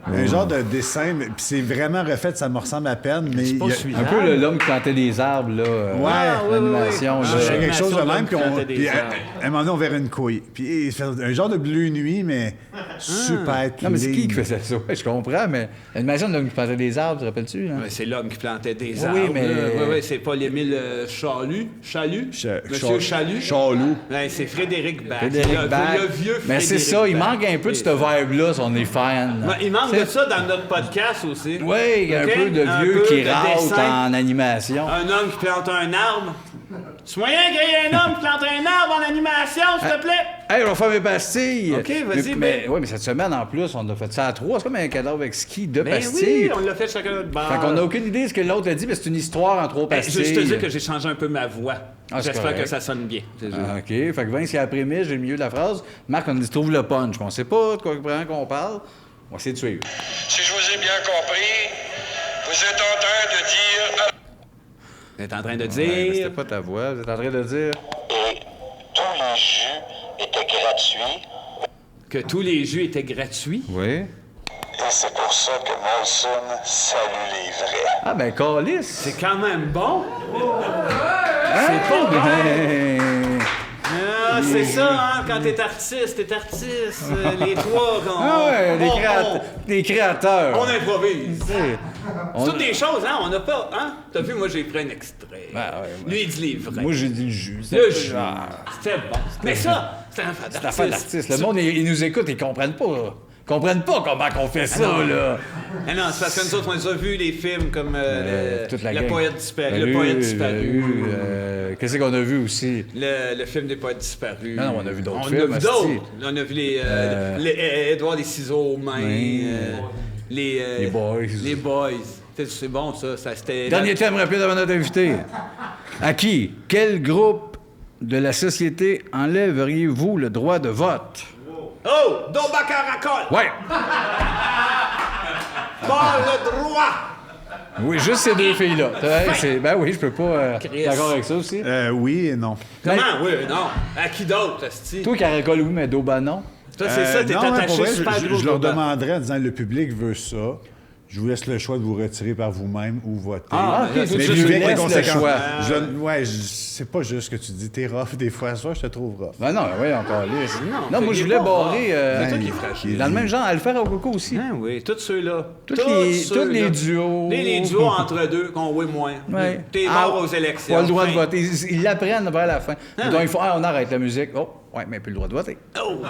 Un genre de dessin, puis c'est vraiment refait, ça me ressemble à peine, mais... pas il y a- celui-là. Un peu l'homme qui plantait des arbres, là. Ouais, l'animation, oui. là. Je fais quelque L'animation chose de de même, l'homme puis, qui plantait des puis à arbres. un moment donné, on verrait une couille. Puis il fait un genre de bleu nuit, mais super clean. Non, mais c'est qui faisait ça? Ouais, je comprends, mais l'animation de l'homme qui plantait des arbres, te rappelles-tu? Hein? Ouais, c'est l'homme qui plantait des Oui, arbres. mais- Oui, c'est pas l'Émile Chalut. Monsieur Chalut. Chalou. Ouais, c'est Frédéric Bach. Frédéric Bach. Le vieux Mais c'est Frédéric ça, il Bach. manque un peu de ce vibe-là, si on est fan. Ouais, il manque de ça dans notre podcast aussi. Oui, un OK? peu de Un vieux peu qui de râle dessin. en animation. Un homme qui plante un arbre. C'est moyen qu'il y ait un homme qui plante un arbre en animation, s'il te plaît? Hey, on va faire mes pastilles! OK, vas-y, mais cette semaine, en plus, on a fait ça à 3. C'est comme un cadavre avec ski de Ben pastilles. oui, on l'a fait chacun notre bord. Fait qu'on n'a aucune idée de ce que l'autre a dit, mais c'est une histoire en 3 Ben, pastilles. je te dis que j'ai changé un peu ma voix. Ah, c'est J'espère correct. que ça sonne bien. C'est juste. Ah, OK. Fait que Vince, il a après-midi, j'ai le milieu de la phrase. Marc, on dit trouve le punch. On sait pas de quoi vraiment qu'on parle. On va essayer de suivre. Si je vous ai bien compris, vous êtes en train de dire... Vous êtes en train de Ouais, mais c'était dire... pas ta voix. Vous êtes en train de dire. Et tous les jus étaient gratuits. Que tous les jus étaient gratuits. Oui. Oui, c'est pour ça que Molson salue les vrais. Ah, ben, calice. C'est quand même bon. C'est pas Ah, c'est ça, hein, quand t'es artiste. Les trois, Ah ouais, des créateurs. on improvise. On- C'est toutes des choses, hein, on n'a pas, hein? T'as vu, moi, j'ai pris un extrait. Ben ouais. Lui, il dit les vrais. Moi, j'ai dit le jus. Le jus. C'était bon. Mais ça, c'est un C'est l'affaire d'artiste. Le monde, ils nous écoutent, ils comprennent pas. Ils comprennent pas comment qu'on fait ça, non. là. Ah non, c'est parce que nous autres, on les a vus, les films comme Toute la Le gang. Poète disparu. Le Poète disparu. Qu'est-ce qu'on a vu aussi? Le film des Poètes disparus. Non, on a vu d'autres On films, a vu d'autres. asti. On a vu Édouard des ciseaux aux mains. Les Boys. Les Boys. C'est bon, ça. C'était... Dernier thème rapide avant notre invité. À qui, quel groupe de la société enlèveriez-vous le droit de vote? Oh! Domba Caracol! Ouais. Pas le droit! Oui, juste ces deux filles-là. Ben oui, je peux pas... Chris. D'accord avec ça aussi? Oui et non. Comment? Oui, non. À qui d'autre, asti? Toi, Caracol, oui, mais Doba, non? Toi, c'est ça, t'es non, mais pour attaché vrai, super gros. je leur Domba. demanderais en disant le public veut ça. Je vous laisse le choix de vous retirer par vous-même ou voter. Ah, OK, mais toi, Mais tu vivez avec les laisses le conséquences. choix. C'est pas juste ce que tu dis. T'es rough des fois. Ça, je te trouve rough. Ben non, oui, encore lisse. Non, moi, il je est voulais pas barrer... rare. C'est toi qui es fragile. dans le même genre, Alfer au coco aussi. Ah oui, tous ceux-là. Tous ceux-là. les duos. Les duos entre deux qu'on voit moins. Ouais. T'es mort aux élections. Pas le droit de Fin. voter. Ils l'apprennent vers la fin. Donc, ouais. ils font, on arrête la musique. Oh, ouais, mais plus le droit de voter. Oh!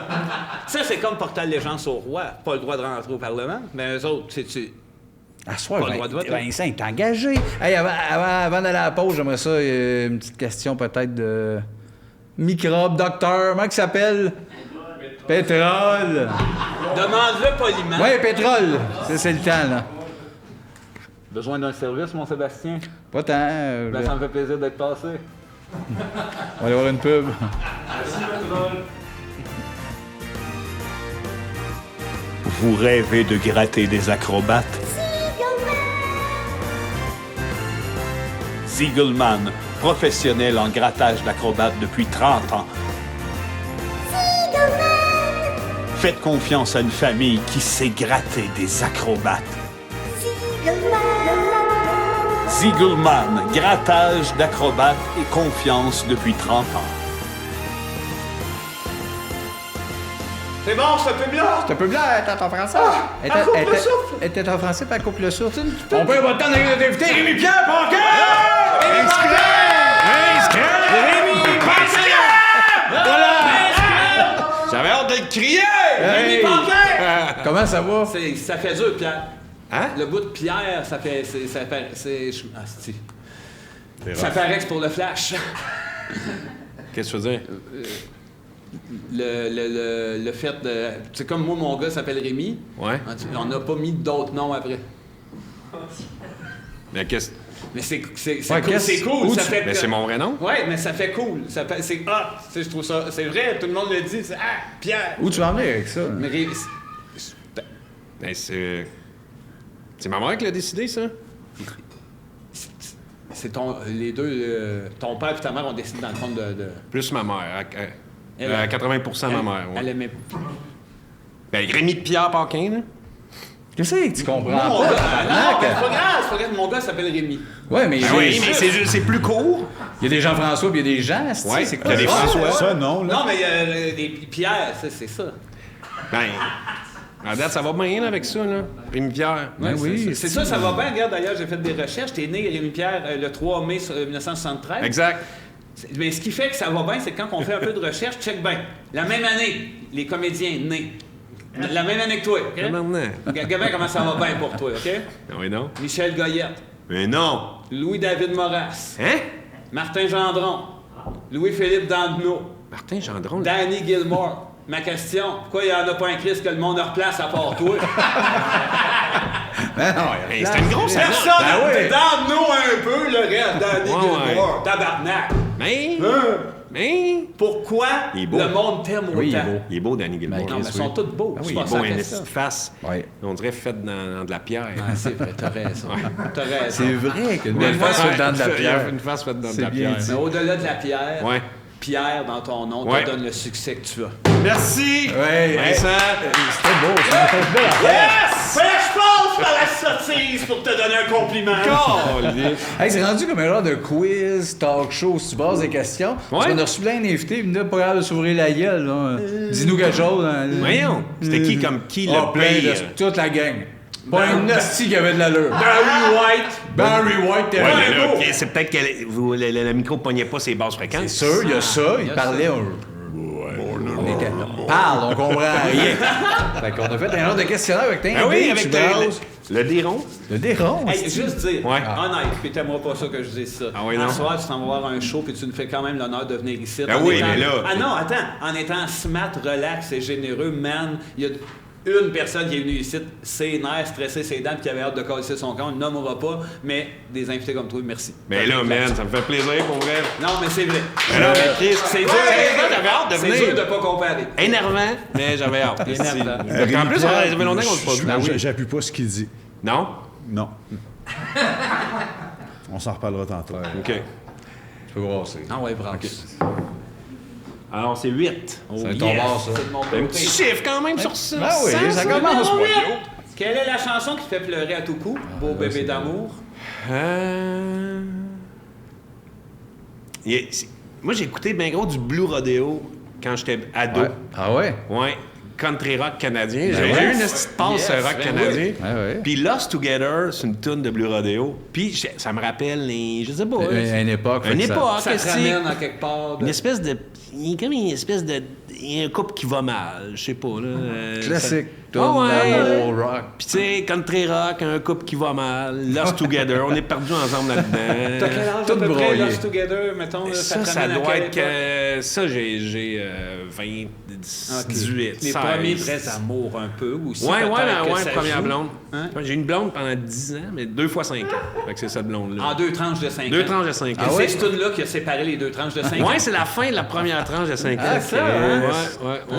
Ça, c'est comme porter allégeance au roi. Pas le droit de rentrer au Parlement. Mais eux autres, c'est-tu... À soir, Pas le droit de voter. Vincent est engagé. Hey, avant d'aller à la pause, j'aimerais ça, une petite question peut-être de microbe, docteur. Comment il s'appelle? Pétrole. Demande-le poliment. Oui, pétrole. C'est le temps, là. Besoin d'un service, mon Sébastien? Pas tant. Ben, ça me fait plaisir d'être passé. On va aller voir une pub. Vous rêvez de gratter des acrobates? Ziegelman, professionnel en grattage d'acrobates depuis 30 ans. Faites confiance à une famille qui sait gratter des acrobates. Ziegelman, grattage d'acrobates et confiance depuis 30 ans. C'est bon, ce pub-là? Ce pub-là, elle est en français. elle coupe le souffle. Elle était en français, puis elle coupe le souffle. On peut avoir le temps d'aller d'inviter Rémi-Pierre Paquin! Rémi Paquin! Voilà! J'avais hâte de le crier! Hey! Comment ça va? Ça fait dur, Pierre. Hein? Le bout de Pierre, ça fait... Ça fait Rex pour le flash. Qu'est-ce que tu veux dire? Le fait de... C'est comme moi, mon gars s'appelle Rémi. Ouais. On n'a pas mis d'autres noms après. Mais qu'est-ce... Mais c'est Ouais, cool, c'est cool. où Ça tu- fait Mais c'est mon vrai nom? Ouais, mais ça fait cool. C'est je trouve ça... C'est vrai, tout le monde le dit. C'est Pierre. Où tu vas en venir avec ça? Mais Ben, c'est... C'est ma mère qui l'a décidé, ça? c'est les deux... ton père et ta mère ont décidé, dans le fond, de... Plus ma mère. Elle- À 80% ma mère, ouais. Elle aimait... Ben, Rémi Pierre Paquin, là. Qu'est-ce que tu comprends Mon pas? gars, non, tabarnak? mais c'est pas grave, c'est pas grave. Mon gars s'appelle Rémi. Ouais, mais Oui, mais c'est plus court. il y a des Jean-François puis il y a des Jean. Ouais, c'est il quoi y a des ça? François. Ça, non, là. Non, mais il y a des Pierre, c'est ça. Ben, à date, ça va bien, là, avec ça, là. Rémi Pierre. Ben oui. C'est ça, ça va bien. Regarde, d'ailleurs, j'ai fait des recherches. T'es né, Rémi Pierre, le 3 mai 1973. Exact. Mais ce qui fait que ça va bien, c'est que quand on fait un peu de recherche, check bien. La même année, les comédiens nés. La même année que toi, OK? Maintenant. Regarde bien comment ça va bien pour toi, OK? Ah oui, non? Michel Goyette, Mais non! Louis-David Moras, Hein? Martin Gendron, Louis-Philippe Dandenot, Martin Gendron. Danny Gilmore. Ma question, pourquoi il n'y en a pas un Christ que le monde replace à part toi? Ben non, Hey, c'était une grosse annonce. Personne! Ben oui. Dandenot un peu, le reste, Danny Ouais, Gilmore. Tabarnak! Mais... Pourquoi Il est beau. le monde t'aime autant? Oui, il est beau. Il est beau, Danny Gilmore. Ben, Non, mais ils sont tous beaux. Ah c'est oui, il pas est ça beau, la une question. petite face. Ouais. On dirait faite dans de la pierre. Ah, c'est vrai, t'as raison. T'as raison. C'est vrai qu'une Ouais, belle face ouais, dans de la une pierre. Une face faite dans de C'est la bien pierre. dit. Mais au-delà de la pierre, Ouais. Pierre dans ton nom Ouais. te donne le succès que tu as. Merci! Ouais, Vincent! C'était beau, ça. C'était une belle affaire. Yes! je passe par la sottise pour te donner un compliment. Hey, c'est rendu comme un genre de quiz, talk show, si tu bases des questions. Parce Ouais. qu'on a reçu plein d'invités, mais pas capable de s'ouvrir la gueule. Là. Dis-nous quelque chose. Hein. Voyons, c'était qui comme qui le plein pire? de toute la gang. Pas un hostie qui avait de l'allure. Barry White. Barry White, t'es Ouais, vrai. mais là, ok, c'est peut-être que le micro ne pognait pas ses basses fréquences. C'est sûr, il y a ça. Il parlait. On parle, on comprend rien. Fait qu'on a fait un genre de questionnaire avec tes Ah oui, invités, avec tu le déron. Le déron. Hey, juste dire, Ouais. honnête, puis t'aimeras pas ça que je dise ça. Ah oui, Un non? soir, tu t'en vas voir un show, puis tu nous fais quand même l'honneur de venir ici. Ben En oui, étant- mais là- Ah non, attends, en étant smart, relax et généreux, man, il y a une personne qui est venue ici, ses nerfs, stressé ses dents, puis qui avait hâte de casser son camp, on ne nommera pas, mais des invités comme toi, merci. Mais là, man, ça me fait plaisir pour vrai. Non, mais c'est vrai. Mais là, mais Chris, C'est dur, j'avais hâte de c'est venir. dur de pas comparer. Énervant, mais j'avais hâte. Énervant. En plus, ça fait longtemps qu'on se passe. Ben oui. J'appuie pas ce qu'il dit. Non? Non. On s'en reparlera tantôt. OK. Tu peux brasser. Ah ouais, brasse. Alors, c'est 8. C'est ton bar, ça. C'est de mon Un côté. petit chiffre quand même sur ça. Ah oui, ça commence Numéro pas. 8. Quelle est la chanson qui te fait pleurer à tout coup? Beau bébé d'amour. Moi, j'ai écouté bien gros du Blue Rodeo quand j'étais ado. Ouais. Ah ouais? Ouais. Country rock canadien. J'ai ouais. eu une petite passe Yes, rock ben canadien. oui. Ouais, ouais. Puis Lost Together, c'est une tune de Blue Rodeo. Puis ça me rappelle les... Je sais pas. Une époque. fait Une que ça- époque. Ça te c'est- ramène en quelque part. Une espèce de... Il y a comme une espèce de... Il y a un couple qui va mal, je sais pas, là. Classique. Ah ouais. D'amour, rock. Puis tu sais, country rock, un couple qui va mal, Lost Together, on est perdus ensemble T'as là-dedans. quel âge à Tout peu près, broyé. Lost Together, mettons? là, Ça, te ça ramène à doit quelle être époque? que... Ça, j'ai 20, Ok. 18, Les 16. premiers vrais amours, un peu, aussi. Ouais, peut-être que ouais, ça première joue. blonde. Hein? J'ai eu une blonde pendant 10 ans, mais 2 fois 5 ans. Fait que c'est cette blonde-là. En deux tranches de 5 ans. 2 tranches de 5 ans. C'est cette tune-là qui a séparé les deux tranches de 5 ans. Ouais, c'est la fin de la première tranche de 5 ans. Ah, ça, hein? Ouais. Ça, Ouais, tu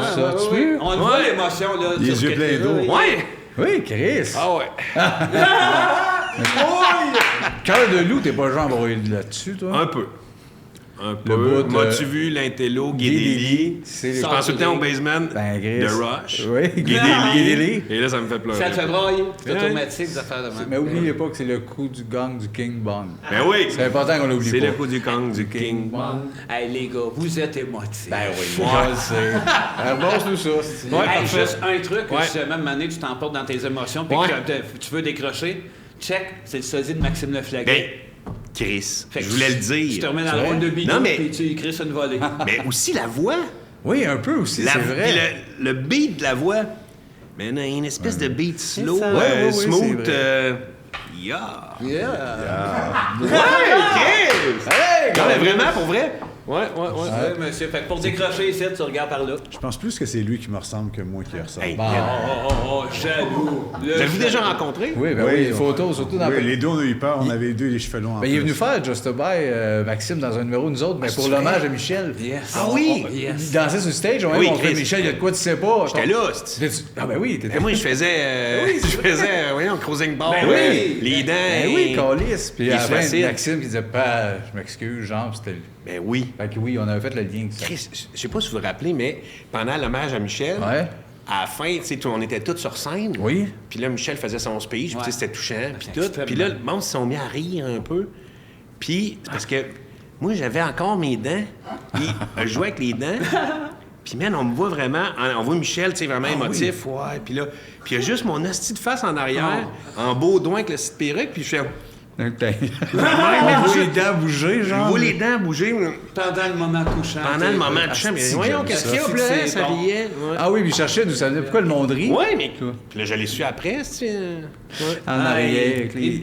ouais, veux? ouais. On voit Ouais. l'émotion, là. Les sur ce yeux que pleins t'es d'eau. là. Ouais! Oui, Chris. Ah ouais. Cœur de loup, t'es pas genre embrouillé là-dessus, toi? Un peu. Un Le peu. bout, M'as-tu vu l'intello, Guédéli? C'est Je pense tout le temps au basement Ben, Chris. de Rush. Oui, Guédéli. Et là, ça me fait pleurer. Ça te fait brailler. C'est Ouais. automatique, des affaires de même. Mais oubliez pas que c'est le coup du gang du King Bong. Ben oui! C'est important qu'on l'oublie pas. C'est le coup du Kong, du King. Hey, les gars, vous êtes émotifs. Ben oui, je le sais. Remonte-nous ça. c'est- Ouais, Hey, parfait. juste un truc, que Ouais. si jamais année tu t'emportes dans tes émotions puis Ouais. que tu veux décrocher, check, c'est le sosie de Maxime Ben, Leflaguet. Chris, Fait que je voulais le Je te dire. remets dans C'est le vrai? rôle de bidon Non, mais- puis tu écris sur une volée. Mais aussi la voix. Oui, un peu aussi, La- c'est vrai. puis le beat de la voix. Mais non, il y a une espèce de beat slow, ça. Ouais, ouais, c'est smooth. vrai. Yeah! Yeah! Ouais, Chris! Hey, Non, mais vraiment, pour vrai? Ouais. Ouais, monsieur. Fait que pour décrocher ici, tu regardes par là. Je pense plus que c'est lui qui me ressemble que moi qui lui ressemble. Hey, Oh, jaloux. Le Vous avez-vous jaloux. déjà rencontré? Oui, ben oui, les photos, surtout dans Oui, les deux, on a eu peur. On avait les deux les cheveux longs en Ben, il est plus. venu faire Just a Buy, Maxime, dans un numéro, nous autres, mais pour l'hommage à Michel. Yes. Ah oui? Yes. Il dansait sur le stage, on Oui, a montré Chris. Michel, il y a de quoi tu sais pas. J'étais là, c'est- Ah ben oui, t'étais Ben moi, je faisais, voyons, cruising bar. Ben oui. Les dents. Ben oui, calice. Puis Il à est la fin, facile. Maxime qui disait, pas, je m'excuse, genre, puis c'était. Ben oui. Fait que oui, on avait fait le lien. que ça. Chris, je sais pas si vous vous rappelez, mais pendant l'hommage à Michel, Ouais. à la fin, tu sais, on était tous sur scène. Oui. Puis là, Michel faisait son speech, puis tu sais, c'était touchant, puis tout. Extrêmement. Puis là, le monde se sont mis à rire un peu. Puis, c'est parce que moi, j'avais encore mes dents, puis je jouais avec les dents. Puis, man, on me voit vraiment, on voit Michel, tu sais, vraiment émotif, ouais. Puis là, puis il y a juste mon hostie de face en arrière, en beau doigt avec le petite perruque, puis je fais... Donc, on voit les dents bouger, Je genre. vois les dents bouger Pendant le moment couchant. pendant le moment de chant. Mais voyons, qu'est-ce qu'il y a, puis là, C'est ça bon. riait. Ouais. Ah oui, puis il cherchait d'où ça venait. Pourquoi le monde rit? Ouais, mais. Puis là, je l'ai su après, c'est. En arrière, avec les.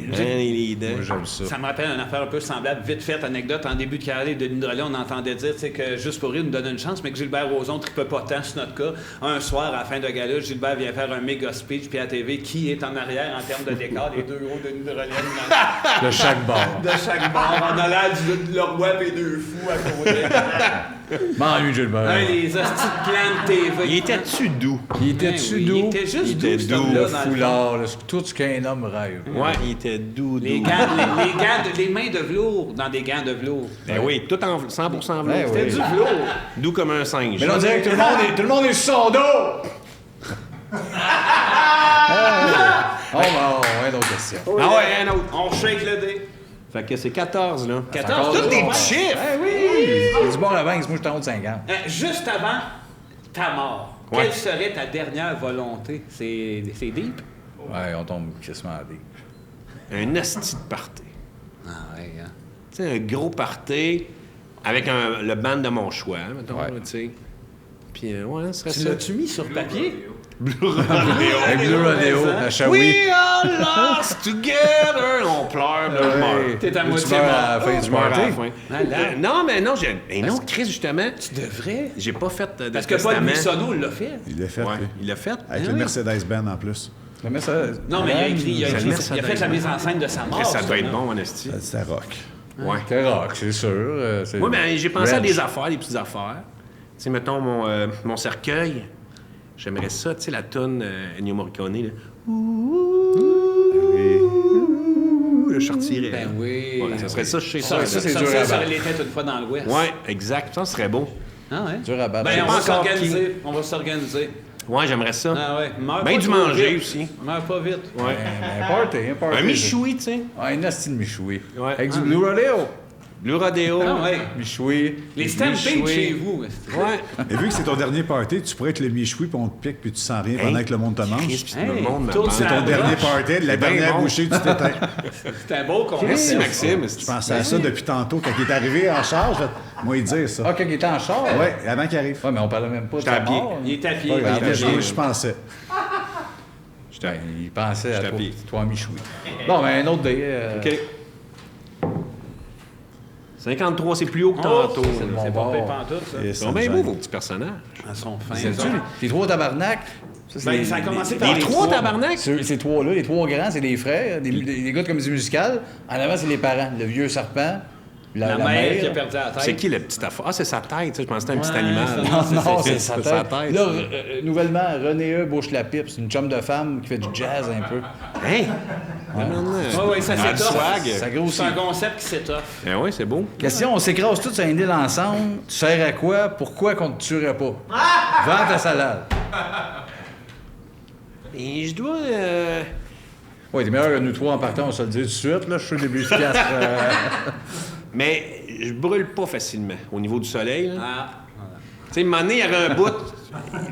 Les dents. Moi, j'aime ça. Ça me rappelle une affaire un peu semblable, vite faite, anecdote. En début de carrière de Denis Drolet, on entendait dire tu sais, que Juste pour rire nous donne une chance, mais que Gilbert Rozon ne pas tant sur notre cas. Un soir, à la fin de gala, Gilbert vient faire un méga speech, puis à la TV, qui est en arrière en termes de décor? Les deux gros Denis Drolet De chaque bord. de chaque bord. On a l'air de leur web et deux fous à côté. M'ennuie, Gilbert. Un, les hosties de plans de TV. Il était-tu doux? Il Ben était-tu oui, doux? Il était juste Il doux, était cet doux, homme-là, Le dans le fond. foulard, tout ce qu'un homme rêve. Ouais, il était doux, Les doux. gants, les mains de velours dans des gants de velours. Ben oui, tout en 100% velours. Ben oui. C'était du velours. Doux comme un singe. Mais là, on dirait que tout le monde est sur son dos! Oh, ben, une autre question. Ah ouais, un autre. On shake le dé. Fait que c'est 14, là. 14, Tous des ouais. petits chiffres. Eh oui! C'est du bon à 20, moi, je suis en haut de 50. Juste avant ta mort, Ouais. quelle serait ta dernière volonté? C'est deep? Ouais, on tombe quasiment à des. Un asti de party. Ah ouais, hein. Tu sais, un gros party avec le band de mon choix, mettons, Ouais. là, tu sais. Puis, ouais, ce serait Tu ça. l'as-tu mis sur papier? Avec Blue Rodeo, à Shawi. We are lost together! On pleure, là, je meurs. T'es à Tu moitié meurs mort. à la fin du Je meurs à la party. fin. Malade. Non, mais non, j'ai un autre Chris, justement. Tu devrais. J'ai pas fait de Parce que Paul testament. Buissonneau l'a fait. Il l'a fait, Ouais, lui. il l'a fait. Avec Ah le oui. Mercedes-Benz en plus. Mais ça, Non, mais il a écrit, il a C'est le fait la mise en scène de sa mort. Chris, ça doit être sûrement. bon, en esti. C'était rock. Ouais. c'est rock, c'est sûr. Oui, mais j'ai pensé à Reg. des affaires, des petites affaires. Tu sais, mettons, mon cercueil, j'aimerais ça, tu sais, la toune Ennio Morricone, là. Ouh, je sortirais. Ben oui. Ouais, ça serait ça, je sais Ça, ça. c'est ça, dur à ça battre. l'était une fois dans l'Ouest. Ouais, exact. Ça serait beau. Ah ouais? Dur à battre. Ben, C'est on pas va encore s'organiser. On va s'organiser. Ouais, j'aimerais ça. Ah ouais. Meurs Ben pas du trop manger vite. aussi. Meurs pas vite. Ouais. Un party, un party. Un michoui, tu sais. Ouais, un asti de michoui. Ouais. Avec du Blue Rodeo. Blue Rodeo. Ah ouais. Michoui. Les stampades Michoui. chez vous. Ouais. Et vu que c'est ton dernier party, tu pourrais être le michoui, puis on te pique, puis tu sens rien pendant que le monde te mange. Christ, Hey, le monde me tourne mange. C'est ton Ah, dernier broche. party, la C'est bien dernière bon. bouchée, tu t'éteins. C'est un beau concept. Merci, Maxime. Je pensais à ça depuis tantôt. Quand il est arrivé en charge, moi, il dire ça. Ah, quand il était en char? Ouais, avant qu'il arrive. Ouais, mais on parlait même pas de J'étais sa à pied. mort. Il est à pied. Ouais, il est à ben, pied. Je pensais. Ben, il pensait à J'étais à toi, pied. toi michoui. Bon, ben, un autre day. OK. 53, c'est plus haut que Oh, tantôt. c'est bon pas bord. pire pantoute, ça. Et Ils ça sont me bien gêne. beaux, vos petits personnages. Ils sont fins. C'est-tu ça. les trois tabarnak? Ça, c'est Ben, les- ça a commencé par Les les trois tabarnak? Ces trois-là, les trois grands, c'est des frères, des gars de comédie musicale. En avant, c'est les parents. Le vieux serpent, La mère qui a perdu la tête. C'est qui le petit affaire? Ah, c'est sa tête, ça. Je pensais que c'était un petit Ouais, animal. ça, Non, c'est sa sa tête. tête. Là, nouvellement, René bouche la pipe. C'est une chum de femme qui fait du jazz un peu. Hein? Oui, ça Ah, du s'étoffe. swag. Ça grossit. C'est un concept qui s'étoffe. Ben oui, c'est beau. Question, on s'écrase tous sur une île ensemble. Tu sers à quoi? Pourquoi qu'on te tuerait pas? Vends ta salade. Et je dois... Oui, t'es meilleur que nous trois en partant, on se le dit tout de suite. Là, je suis début efficace. Mais je brûle pas facilement au niveau du soleil. là. Ah. Tu sais, un moment donné, il y aurait un bout,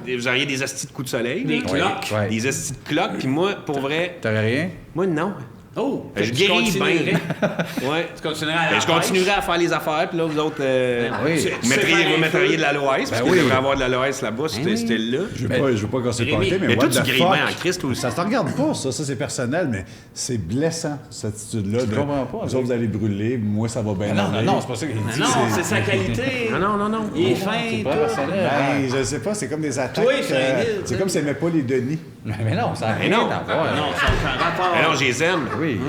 vous auriez des astis de coups de soleil. Des là. cloques. Ouais. Des astis de cloques, puis moi, pour vrai, T'aurais rien? moi, non. Oh! Je tu guéris continuerais. bien. Ouais. Tu continuerais à Ben, la je continuerai à faire les affaires, puis là, vous autres, oui. Tu vous sais faire vous un mettriez feu. de l'aloès, parce Ben qu'il oui. devrait avoir de l'aloès là-bas, c'était là. Je veux pas casser le Rémi, party, mais mais toi, what tu the grilles fuck? bien en Christ aussi. Ça te regarde pas, ça. Ça, c'est personnel, mais c'est blessant, cette attitude-là. Je comprends pas, Vous ça. autres, vous allez brûler, moi, ça va bien Non, aller. non, c'est pas ça qu'il dit. Non, c'est sa qualité. Non. Il est fin, C'est pas toi. personnel. Ben, je sais pas, c'est comme des attaques. Toi, il fait un île, c'est t'sais. comme s'il aimait pas les Denis. Mais non, ça n'a Mais rien non. à voir. Non, ça fait un rapport. Alors, je les aime. Oui,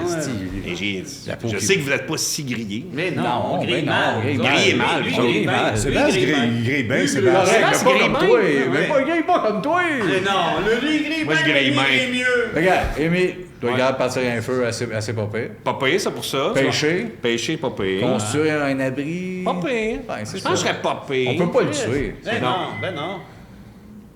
Et La peau je qui- sais que vous n'êtes pas si grillés. Mais non, Non, on grille ben non, mal. on grille mal. Grillez mal, Lui, on il grille grille mal. mal. Lui, C'est il bien, grille mal. il grille bien, c'est Correct, bien. Sébastien mais pas grille comme bien. toi. Ouais. Mais pas grille pas comme toi. Mais non, lui, il grille Moi, je bien, grille lui, bien. il grille mieux. Regarde, Amy, tu regardes partir un feu assez pas pire. Pas payé, ça, pour ça. Pêcher. Pêcher, pas payé. Construire un abri. Pas payé. Ben, c'est Je pense que je ça. serais pas payé. On peut pas le tuer. Ben non, ben non.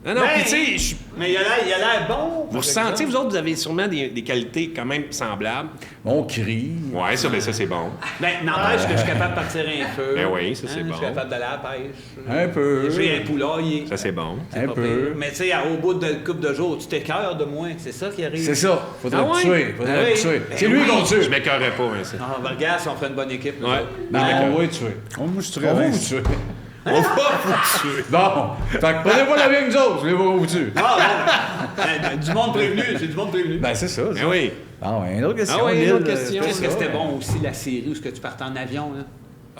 Non, non, Ben, puis tu sais, Mais il a l'air bon. vous ressentez, vous autres, vous avez sûrement des qualités quand même semblables. On crie. Ouais, ça, ben ça, c'est bon. Ben, n'empêche que je suis capable de partir un feu. Ben oui, ça, c'est Je bon. suis capable d'aller à la pêche. Un peu. J'ai un poulailler. Ça, c'est bon. Un Pas peu. pire. Mais tu sais, au bout de couple de jours, tu t'écœures de moi. C'est ça qui arrive. C'est ça. Faudrait Ah le ouais? tuer. Faudrait Ah le oui. tuer. Ben C'est lui oui. qu'on tue. Je m'écœurerais pas, Vincent. Ah, ben regarde si on ferait une bonne équipe. nous Ouais. autres. Ben, on va le tuer. Moi, je suis On va très vous tuer. On va vous tuer. Bon. Fait que prenez pas la vie avec nous autres. Je vais vous tuer. Ah, non. Ben, du monde prévenu. C'est du monde prévenu. Ben, c'est ça. Ben oui. Bon, une autre question. Ah ouais, une Lille, autre question. Qu'est-ce que ça. c'était bon aussi, la série où ce que tu partais en avion, là?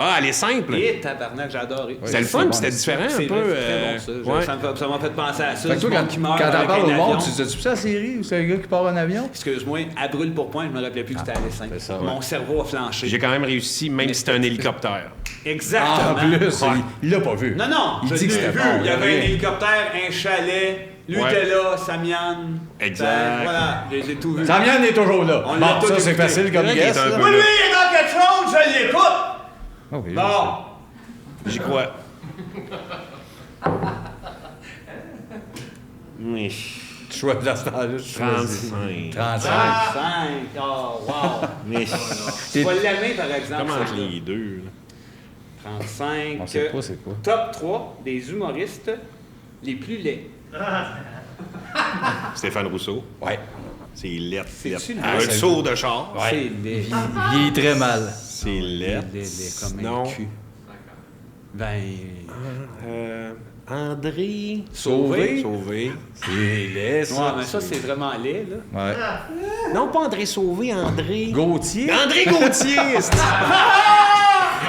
Ah, elle est simple. Et tabarnak, j'ai adoré. C'était le c'est fun, bon, puis c'était c'est différent C'est un peu. vrai, c'est très bon, ça. ouais. Ça m'a fait penser à ça. Fait que du toi, monde qui meurt quand t'en avec parles un au monde, avion. tu sais-tu ça la série ou c'est un gars qui part en avion? Excuse-moi, à brûle pour point, je me rappelais plus que c'était à l'essaim. c'est ça, ouais. Mon cerveau a flanché. J'ai quand même réussi, même si c'était un hélicoptère. Exactement. En plus, il l'a pas vu. Non, non, Il je dit que l'ai c'était vu. bon, Il y avait rien. un hélicoptère, un chalet, lui Ouais. était là, Samian. Exact. Ben, voilà, j'ai tout vu. Samian est toujours là. On l'a Bon, tout ça, c'est écouté. facile comme C'est vrai qu'il guess. est un là. peu- Oui, lui, il est dans quelque chose, je l'écoute. Oh, oui, Bon. J'y crois. Oui. Tu choisis dans ce temps-là. Je choisis. 35. 35. 5. Oh, wow. Mais Tu vas l'aimer, par exemple. comment ça. les deux, là? 35. On sait pas c'est quoi. Top 3 des humoristes les plus laids. Stéphane Rousseau. Ouais. C'est lettre. C'est-tu le Un lettre? sourd de char. C'est laid. Il est très mal. C'est lettre. Laid, comme Non. un cul. Ben. André. Sauvé. Sauvé. C'est laid, Ouais, ça. mais ça, c'est vraiment laid, là. Ouais. Non, pas André Sauvé, André. Gauthier. André Gauthier!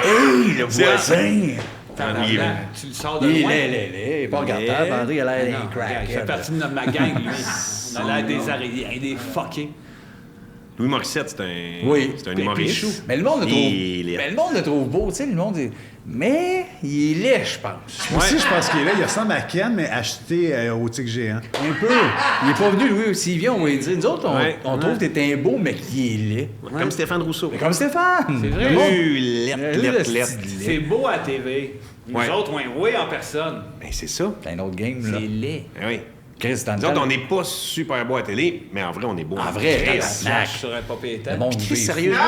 Hey, le voisin. Tabarnak, tu le sors de Il est loin. laid. Il est pas regardable. André, il a l'air Non, d'un regarde, il fait crack. partie de ma gang, lui. On a l'air des araignées, des fuckés. Louis Morissette, c'est un, Oui. c'est un humoriste. Pichou. Mais le monde le trouve. Il est laid. Mais le monde le trouve beau, tu sais, le monde. Mais il est laid, je pense. Moi aussi, je pense qu'il est là. Il ressemble à Ken, mais acheté au tigre géant. Un peu. Il est pas venu, Louis. S'il vient, on va lui dire. Nous autres, on trouve que t'es un beau, mais qui est laid. Comme Stéphane Rousseau. Mais comme Stéphane. C'est vrai. Le monde- Lettre. C'est beau à TV. Nous Ouais. autres, oui, en personne. Ben, c'est ça. C'est un autre game, là. C'est laid. Ben oui. Chris, dans le Nous autres, temps- on n'est pas super beau à télé, mais en vrai, on est beau. En vrai, Je tabarnak. serais pas payé Le tête. monde Chris, vit. sérieusement,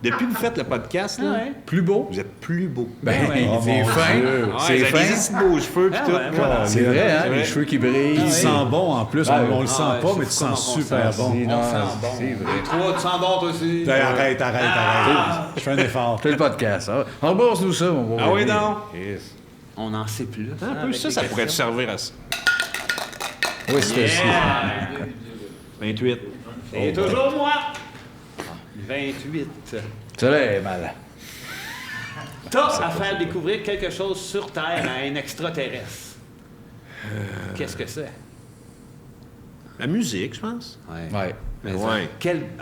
depuis que vous faites le podcast, là, Ouais. Plus beau. vous êtes plus beau. Ben, Oh, c'est mon fin. Dieu. C'est vous avez des fin. petits beaux cheveux pis Ah tout. ouais, voilà. C'est vrai, hein? C'est Les vrai. cheveux qui brillent. Tu sens bon en plus. Ouais, On le sent Ah ouais, pas, c'est mais tu fou sens comment on super sent. bon. C'est- non, On sent bon. c'est vrai. Toi, tu sens bon, toi aussi. Ben, arrête. Je fais un effort. C'est le podcast, hein? Rembourse-nous ça, mon beau. Ah oui, bébé. non? On en sait plus. Un peu ça, ça pourrait te servir à ça. Oui, c'était ça. 28. C'est toujours moi. 28. Ça là est mal. T'as à faire découvrir quelque chose sur Terre à un extraterrestre. Qu'est-ce que c'est? La musique, je pense. Ouais. Mais Ouais.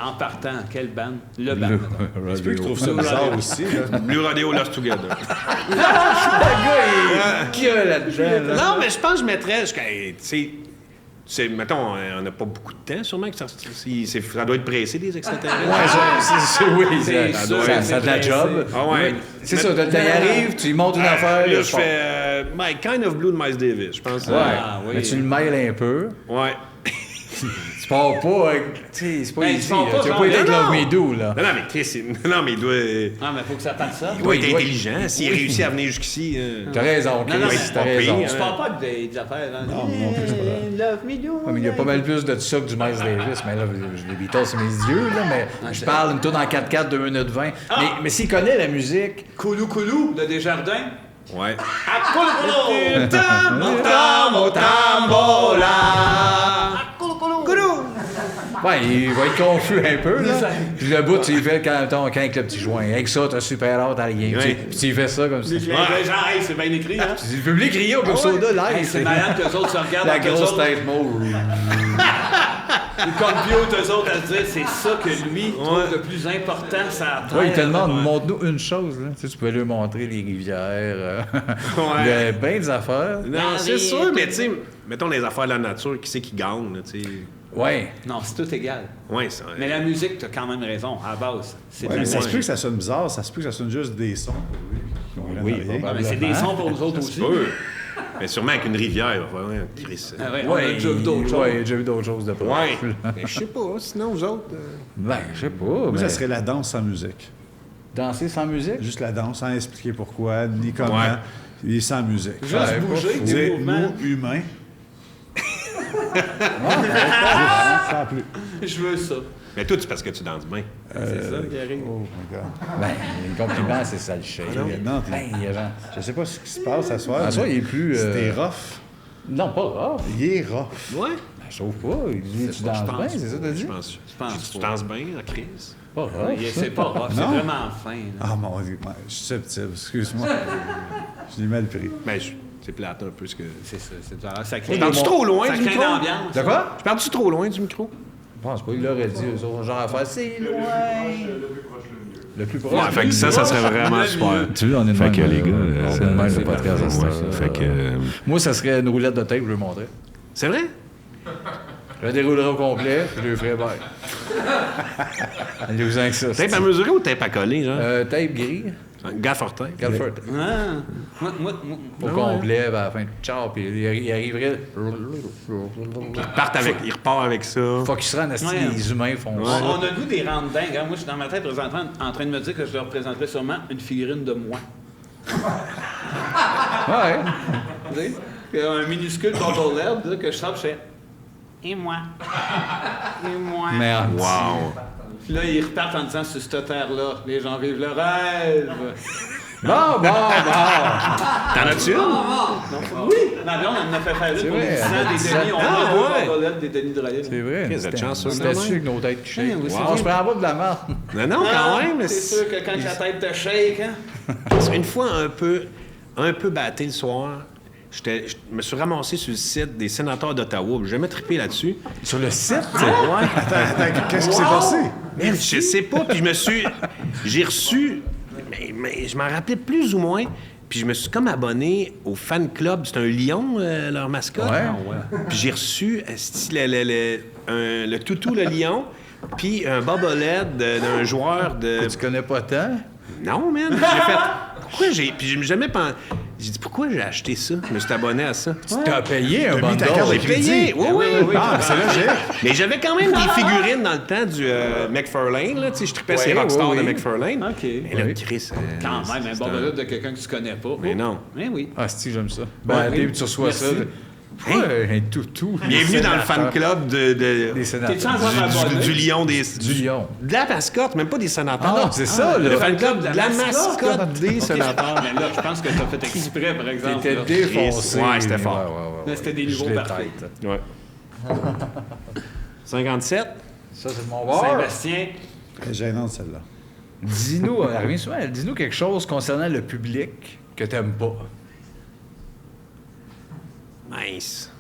en partant, quelle bande? Le band. mettons. Tu peux que je trouve ça bizarre aussi. Là. Blue Radio Lost Together. Le gars, qui a là-dedans? là? Non, mais je pense que je mettrais. Tu sais, mettons, on n'a pas beaucoup de temps, sûrement, que ça doit être pressé, des extraterrestres. Ouais, oui, C'est ça sûr, doit être c'est de la pressé. job. Ah ouais. C'est ça, tu arrives, tu lui montres une affaire. Là, là, je fais My Kind of Blue de Miles Davis, je pense. Ouais, oui. mais tu le mêles un peu. Ouais. Tu pars pas avec... Tu sais, c'est pas Ben, easy, tu pars là. pas Tu vas genre, pas être avec non, Love non. Me Do, là. Non, mais Chris, non, mais il doit Faut que ça parte ça. être il doit- intelligent. S'il réussit à venir jusqu'ici. T'as raison, Non, Chris, non, mais t'as pas raison. pire, Je parle pas des affaires. Hein. Non plus, c'est pas grave. Love me do. Ouais, mais il y a pas mal plus de ça que du Miles Davis. Mais là, les Beatles, c'est mes yeux, là. Mais je parle une tourne en 4/4, 2 minutes 20. Mais s'il connaît la musique... Koulou Koulou de Desjardins. Ouais. À Koulou Koulou. Tamo tambola. À Koulou Koulou. Ouais, il va être confus un peu, là. Puis le bout, tu lui fais quand avec le petit joint. Avec ça, t'as super hâte à rien. Ouais. Puis tu lui fais ça comme ça. Genre, hey, c'est bien écrit, hein? Puis le public riait au Club Soda live. Hey, c'est malade que les autres se regardent La entre eux grosse autres. tête mauve. Ils computent eux autres à se dire c'est ça que lui trouve le plus important, ça Ouais, il te demande, montre-nous une chose. Là. Tu sais, tu peux lui montrer les rivières. Il y a bien des affaires. Non, c'est sûr, mais tu sais, mettons les affaires de la nature, qui c'est qui gagne, là, tu sais. Ouais. Non, c'est tout égal. Ouais, ça. Mais la musique, t'as quand même raison, à la base. C'est Ouais, de mais la ça se musique. peut que ça sonne bizarre, ça se peut que ça sonne juste des sons pour lui. qui comprennent Oui, rien. Ouais, mais c'est des sons pour nous autres aussi. Peu. Mais sûrement avec une rivière, il va falloir un Chris. Ah ouais, on a déjà vu d'autres choses. Ouais, j'ai vu d'autres choses de pas. Ouais. Mais je sais pas, sinon, vous autres. Ben, je sais pas. Moi, mais ça serait la danse sans musique. Danser sans musique? Juste la danse, sans expliquer pourquoi, ni comment. Ouais. Il est sans musique. Juste Ouais, bouger, Faut des dire, mouvements. nous, humains, sans plus. Je veux ça. Mais toi, c'est parce que tu danses bien. C'est ça qui arrive. Oh my God. Ben, les compliments, c'est ça le chien. Non, t'es- Ben, il y a genre... Je sais pas ce qui se passe à soir. À soir, mais il est plus, C'était rough. Non, pas grave. Il est rough. Ouais. Ben, je trouve pas. Il dit, tu danses bien, c'est ça que t'as dit? Je pense. pense Tu pas. danses bien, la crise. Pas grave. C'est pas rough, c'est Non? vraiment fin. là. Ah mon Dieu, ouais, je suis susceptible, excuse-moi. Je l'ai mal pris. Ben, c'est plate un peu ce que. C'est ça, c'est ça. Ça crée, Je parle-tu trop loin ça du crée micro? l'ambiance. De quoi? Je parle-tu trop loin du micro? Je pense pas. Il l'aurait dit, eux autres, genre à faire, c'est loin. Le plus proche. Ouais, fait que ça serait vraiment super. Tu vois, on est de Fait même, que les gars, c'est le même c'est le podcast à cette ouais, heure. fait que. Moi, ça serait une roulette de tape, je vais montrer. C'est vrai? Je le déroulerai au complet, puis je le ferai bien. Allez vous que ça. Tape à mesurer ou tape à coller, genre? Tape gris. Gaffer tape. Gaffer tape. Ah, moi, Au complet, ben, à la fin, ciao, puis il arriverait. Il repart avec ça. Faut qu'ils se rendent à ce que Ouais. les humains font ça. on a le goût des rendre dingues. Hein. Moi, je suis dans ma tête présentement en train de me dire que je leur présenterais sûrement une figurine de moi. Ouais. Tu sais? Un minuscule contrôle LED que je sors, je fais « Et moi? Et moi? » Merde. Wow. Puis là, ils repartent en disant « Sur cette terre-là, les gens vivent le rêve. » Bon. T'en as-tu une? Oui! Ma blonde, elle en a fait faire une pour les vrai, 10 ans elle a des 10 Denis. ans. On a deux contrôles LED des Denis de C'est vrai. Qu'est-ce que chanceux, C'était quand dessus même. que nos têtes qui shake. Oui, c'est On se vrai. prend pas de la merde. Non, quand même. C'est sûr que quand la tête te shake, hein? Une fois un peu batté le soir, je me suis ramassé sur le site des sénateurs d'Ottawa. J'ai jamais trippé là-dessus. Sur le site? Ouais. Attends, qu'est-ce qui s'est passé? Mais je sais pas, puis j'ai reçu, mais je m'en rappelais plus ou moins, puis je me suis comme abonné au fan club, c'est un lion, leur mascotte. Ouais. Puis j'ai reçu le toutou, le lion, puis un bobblehead d'un joueur de... Tu connais pas tant? Non, man, j'ai fait... Puis j'ai jamais pensé... J'ai dit, pourquoi j'ai acheté ça? Je me suis abonné à ça. Tu t'as payé un T'as mis ta bundle. carte de J'ai payé! Oui, oui. Ah, c'est logique. Mais j'avais quand même des figurines dans le temps du McFarlane, là. Tu sais, je tripais ces rockstars de McFarlane. OK. Mais là, Chris... Quand même, un c'est bordelot de quelqu'un que tu connais pas. Mais non. Mais oui. Ah, si, j'aime ça. Ben, oui. tu reçois ça. Merci. Un toutou. Bienvenue dans le fan club Des sénateurs. T'es-tu encore abonné? du lion des... Du lion. De la mascotte, même pas des sénateurs. Ah non, c'est ça, Le là. fan club de la mascotte des sénateurs. Mais là, je pense que t'as fait exprès, par exemple. T'étais là. défoncé. Ouais, c'était fort. Là, c'était des niveaux Je l'ai parfaits. tête. Ouais. 57. Ça, c'est mon bar. Sébastien, C'est gênant, celle-là. Dis-nous, elle revient souvent, dis-nous quelque chose concernant le public que t'aimes pas. Nice.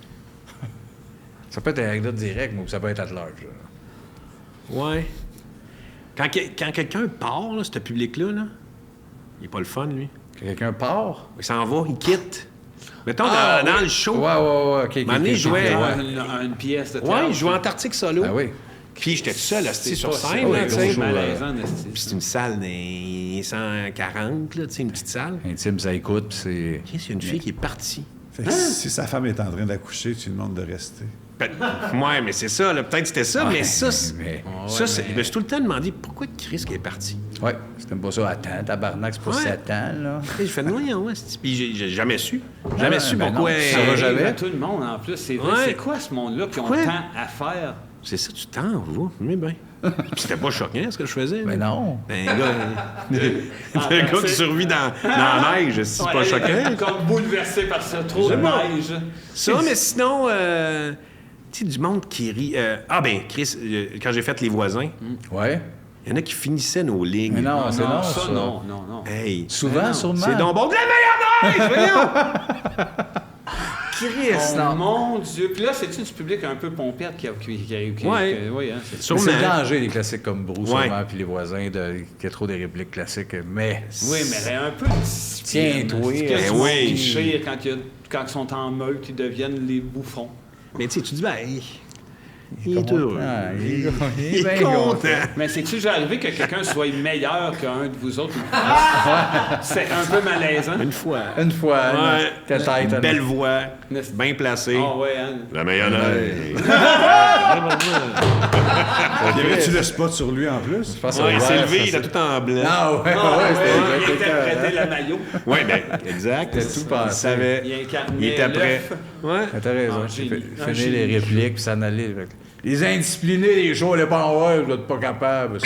Ça peut être une anecdote directe, mais ça peut être à large. là. Ouais. Quand quelqu'un part, là, ce public-là, là, il est pas le fun, lui. Que quelqu'un part? Il s'en va, il quitte. Mettons, dans le show, Ouais, OK. un moment donné, je jouais... une pièce de théâtre. Ouais, je jouais Antarctique Solo. Ah oui. Puis j'étais tout seul, hostie, sur pas scène, ça, là, oui, tu sais. gros show, malaisant, esti. Puis c'est une salle des 140, là, tu sais, une petite salle. Intime, ça écoute, puis c'est... Qu'est-ce qu'il y a une fille qui est partie? Fait que si sa femme est en train d'accoucher, tu lui demandes de rester. Ouais, mais c'est ça, là. Peut-être c'était ça, mais ça, mais- je me suis tout le temps demandé pourquoi Chris qui est parti. Ouais, si t'aimes pas ça, attends, tabarnak, c'est pas Ouais. 7 ans, là. Et je fais non, ouais. Puis j'ai jamais su. Jamais su ben pourquoi. non, ça va jamais. À tout le monde, en plus. C'est vrai. Ouais. C'est quoi ce monde-là qui ont Quoi? tant à faire? C'est ça, tu t'en vas. Mais ben. Puis c'était pas choquant ce que je faisais. Mais là. non. Ben, un gars qui survit dans la neige, c'est pas Ouais, choquant. Comme bouleversé par ça. Trop de Vraiment. neige. Ça, mais sinon, tu sais, du monde qui rit. Chris, quand j'ai fait Les Voisins, Ouais. il y en a qui finissaient nos lignes. Mais non, c'est non, ça. Non. Hey, Souvent, sûrement. c'est donc bon de la meilleure neige, voyons! Chris, Oh non. mon Dieu. Puis là, c'est-tu du public un peu pompette qui Ouais. Oui, hein, c'est Mais Sûrement. c'est le danger, les classiques comme Bruce, Ouais. sûrement, puis les voisins, qu'il y a trop des répliques classiques, mais... Oui, mais un peu de discipline. Tiens-toi, C'est que ben du monde oui. qui chire quand ils sont en meute, ils deviennent les bouffons. Mais tu sais, tu dis, ben, il est heureux. Ah, il Il est bien content. Mais c'est-tu déjà arrivé que quelqu'un soit meilleur qu'un de vous autres? C'est un peu malaisant. Une fois. Une fois, Ouais. telle tête. Une belle voix, N'est-ce- bien placée. Ah ouais, hein? La mayonnaise. Y avait-tu le spot sur lui en plus? Je pense Ouais, il que s'est ouais, levé, ça, il a c'est- tout en blanc. Ah ouais, Ah, ouais, ouais, il c'était interprétait la maillot. Oui, ben, exact. T'as tout pensé. Il savait. Il incarnait Il était prêt. l'œuf. Ouais. T'as raison. Ah, génie. Finir génie. les répliques, puis s'en aller. Les indisciplinés, les shows, les pas en vrai, vous êtes pas capables.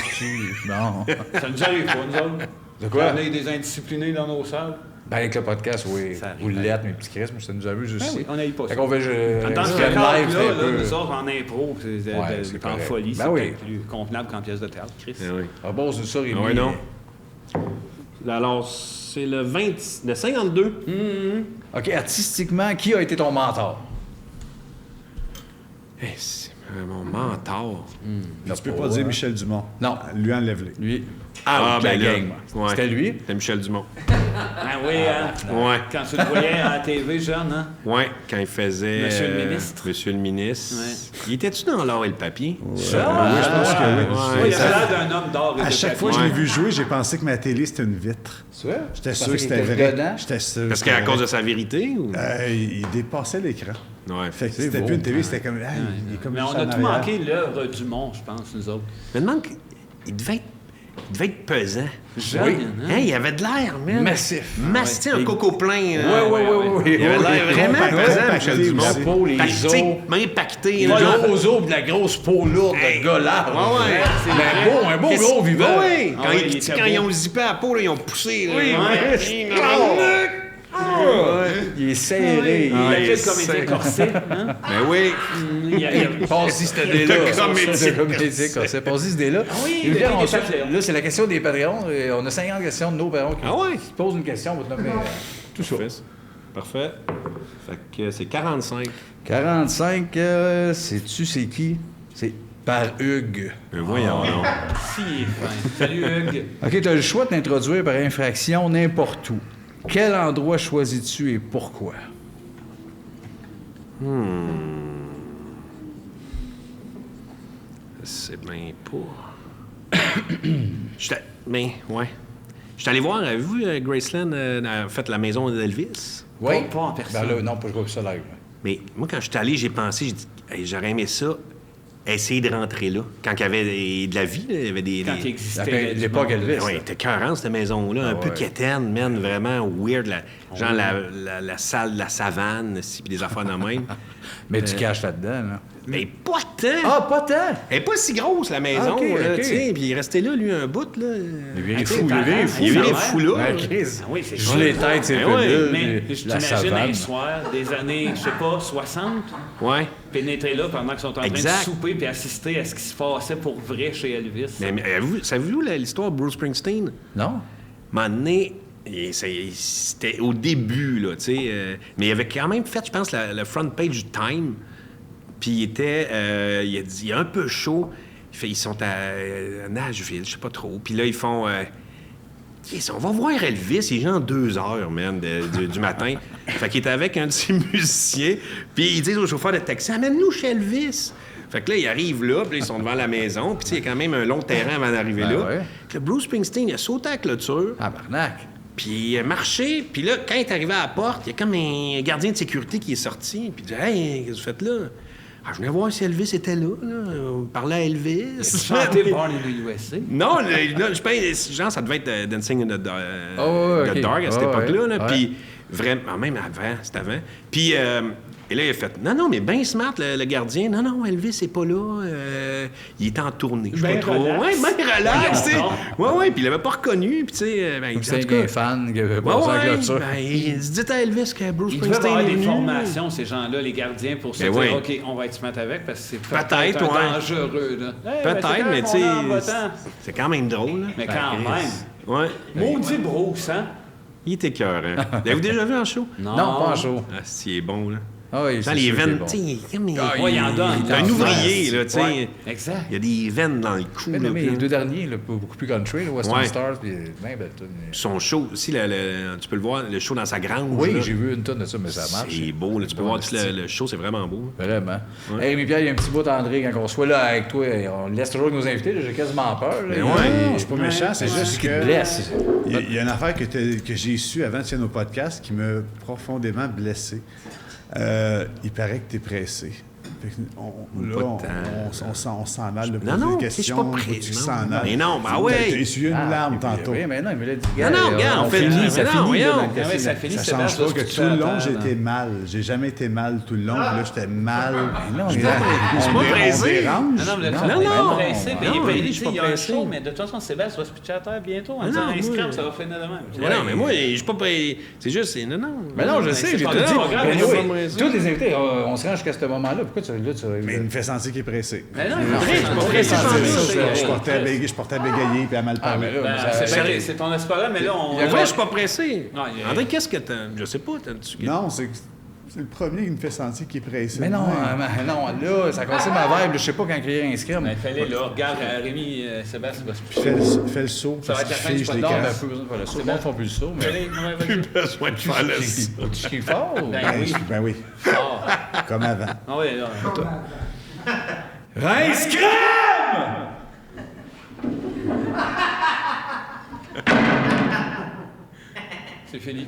Non. Ça nous arrive pas, nous autres. De quoi? On est des indisciplinés dans nos salles. Ben, avec le podcast, oui. Ça arrive. Vous l'êtes, mes petits Chris, mais ça nous amuse aussi. oui, on n'aille pas ça. Fait qu'on fait Dans ce le cas-là, live, c'est un peu... nous autres, en impro, c'est en correct. folie, Ben c'est oui. peut-être plus convenable qu'en pièce de théâtre, Chris. Ah oui. Ah bon, c'est ça, Rémi. Ah ouais, non. Alors, c'est le 52. OK, artistiquement, qui a été ton mentor? Eh, c'est mon mentor. Tu peux pas dire Michel Dumont. Non. Lui enlève-les. Lui. Ah, la ben là, gang. ouais. C'était lui? C'était Michel Dumont. Ah oui, hein? Ouais. Quand tu le voyais à la TV, jeune, hein? Ouais, quand il faisait... Monsieur le ministre. Monsieur le ministre. Ouais. Il était-tu dans l'or et le papier? Ça? Oui, je pense que oui. Oui, il a l'air d'un homme d'or et À de chaque papier. fois que je l'ai vu jouer, j'ai pensé que ma télé, c'était une vitre. Tu vois? J'étais Je sûr pensais que qu'il c'était était vrai. dedans. J'étais sûr. Parce que qu'à c'était cause de vrai. sa vérité? Ou... Il dépassait l'écran. Ouais. Fait que C'est c'était beau. plus une télé, c'était comme... il est comme Mais juste on a en tout arrière. manqué l'œuvre du monde, je pense, nous autres. Je me demande qu'il devait être pesant. Jeune, Oui. hein? Hein, il avait de l'air, man. Massif. Massif, tu sais, un coco plein. Oui, là. oui. Il avait l'air vraiment compacté, pesant, compacté Michel Dumont. La aussi. peau, les Pacté, os. même pacté. Les là, genre- gros os, de la grosse peau lourde, Hey. de gars large. Ouais. Mais un beau gros vivant. Oui, Ah quand, oui, ils, il était quand beau. ils ont zippé la peau, là, ils ont poussé. Là. Oui, Ouais. Il est serré. Il a il fait est le comédien corset, hein? Mais oui. Passe-y cette idée-là. Le comédien corset. Passe-y cette idée-là. oui, Et le là, comédien ensuite, corset. là, c'est la question des Patreons. Et on a 50 questions de nos Patreons qui qui posent une question. On va te nommer tout ça. Parfait. Fait que c'est 45. 45, sais-tu c'est qui? C'est par Hugues. Voyons donc. Si, il est fin. Salut, Hugues. OK, tu as le choix de t'introduire par infraction n'importe où. Quel endroit choisis-tu et pourquoi? C'est bien pas. Mais, ouais. Je suis allé voir, avez-vous vu Graceland a fait la maison d'Elvis? Oui? Pas en personne. Ben là, non, pas je vois ça live. Mais moi, quand je suis allé, j'ai pensé, j'ai dit, hey, j'aurais aimé ça, essayer de rentrer là. Quand il y avait de la vie, là, il y avait des. Quand il existait. L'époque Elvis. Oui, c'était écœurant, cette maison-là. Un peu quétaine, man, vraiment weird. Genre la salle de la savane, puis des affaires de même. Mais tu caches là-dedans, là. Mais pas tant! Ah, pas tant! Elle est pas si grosse, la maison, Ah, ok, là, ok. tu sais. Puis il est resté là, lui, un bout, là. Il vient Avec fou, ses il parents. vient fou. Il vient là. fou, là. Ouais, Chris. Ah oui, c'est Sur chaud. les têtes, c'est Ben ouais, pelules, Mais je la t'imagine savane. un soir des années, je sais pas, 60, Ouais. pénétrer là pendant qu'ils sont en train Exact. de souper puis assister à ce qui se passait pour vrai chez Elvis. Mais savez-vous l'histoire de Bruce Springsteen? Non? À un moment donné, c'était au début, là, tu sais. Mais il avait quand même fait, je pense, le front page du Time. Puis il était, il a dit, il est un peu chaud. Ils sont à Nashville, je sais pas trop. Puis là, ils font, yes, on va voir Elvis. Il est genre 2 heures, man, du matin. Fait qu'il est avec un de ses musiciens. Puis ils disent au chauffeur de taxi, amène-nous chez Elvis. Fait que là, ils arrivent là, puis là, ils sont devant la maison. Puis tu sais, il y a quand même un long terrain avant d'arriver Ben là. ouais. Puis là, Bruce Springsteen, il a sauté à la clôture. Ah, barnac. Puis il a marché, puis là, quand il est arrivé à la porte, il y a comme un gardien de sécurité qui est sorti, puis il dit « Hey, qu'est-ce que vous faites là? » Ah, je venais voir si Elvis était là, on parlait à Elvis. Chanter Born in the USA. Non, je pense, genre, ça devait être Dancing in the ouais, ok. Dark à cette Ouais, époque-là, là, ouais. puis vraiment, même avant, c'était avant. Puis, et là, il a fait « Non, mais bien smart, le gardien. Non, Elvis n'est pas là. Il était en tournée. Je sais Ben pas trop. relax. Ouais, bien relax, tu sais. Voyons Ouais, puis il l'avait pas reconnu, puis tu sais, ben, il dit, en C'est tout cas, un fan qui avait ouais, passé la ouais, clôture. ben, il dit à Elvis que Bruce Ils devaient Springsteen avoir est des venu. formations, ces gens-là, les gardiens, pour se Ben dire oui. OK, on va être smart avec parce que c'est Peut-être, un ouais. dangereux. Là. Hey, Peut-être, c'est mais correct, tu on est en sais, votant. c'est quand même drôle. Là. Mais Ben, quand Chris. même. Ouais. Maudit Bruce, hein? Il était écœurant. L'avez-vous déjà vu en show? Non, pas en show. Ah, c'est bon, là. Ah oui, Genre, c'est les sûr qu'il est veines, bon. tu sais, il est comme... Ouais, il en donne. C'est un ouvrier, là, tu sais. Ouais, exact. Il y a des veines dans le cou, Mais là. mais puis- les deux derniers, là, beaucoup plus country, là, Western Ouais. Stars, puis bien belle tune. Son show aussi, tu peux le voir, le show dans sa grange. Oui, là. j'ai vu une tonne de ça, mais ça marche. C'est beau, là. Tu peux voir tout le show, c'est vraiment beau. Vraiment. Hey, mais Pierre, il y a un petit bout, André, quand on soit là avec toi, on laisse toujours nos invités, là, j'ai quasiment peur. Là. Mais ouais. Je suis pas méchant, c'est juste qui te que... blesse. Il y a une affaire que j'ai su avant de faire nos podcasts qui m'a profondément blessé. Il paraît que tu es pressé. Fait que on s'en aille de poser Non, des je suis questions. pas faut que prêt. tu Non, s'en non, ailles. mais non, ben ouais. T'as essuyé une larme tantôt. Oui, mais non, il me l'a dit. Non, regarde, on fait finit, mais ça non, finit. voyons. là, Ah oui, ça finit, Ça c'est change vache, pas ce que tu tout le fais long, à j'ai terre, été mal. J'ai jamais été mal tout le long. Puis là, j'étais mal. Non, Je suis pas pressé. Non, non, mais le Non, temps non, est non. pressé. Non, Mais il est mais payé, je suis pas il y a un pressé. show, mais de toute façon, Sébastien va se pitcher à terre bientôt en disant non, un scrum, moi, ça va finir de même. Non, mais moi, je suis pas prêt. C'est juste, c'est. Non. Mais non, je mais sais, c'est j'ai pas tout dit. grave, regarde, Mais mais oui, c'est- tous les invités, on se rend jusqu'à ce moment-là. Pourquoi tu là, tu Mais il me fait sentir qu'il est pressé. Mais non, je suis pas pressé, Je portais à bégayer puis à mal Ah, mais parler. là, ça- c'est bien, c'est ton espoir, mais là, on. Moi, je suis pas pressé. Non, il y a- André, qu'est-ce que t'as. Je sais pas, t'as-tu. Non, c'est que C'est le premier qui me fait sentir qu'il est pressé. Mais non, Ouais. non, là, ça a cassé ma vibe. Je sais pas quand crier un scrim. Ben, fallait, là, regarde, Rémi, Sébastien va se picher. Fais le saut, Ça va parce être la fin qu'il du fige les Non, ben, casse. plus besoin de faire le saut. Le monde ne font plus le saut, mais. Allez, ouais, vas-y. Plus besoin de faire le saut. Tu cries fort ou? Ben oui. Ben oui, Ah, comme avant. ah ouais, là. Rince crème! C'est fini.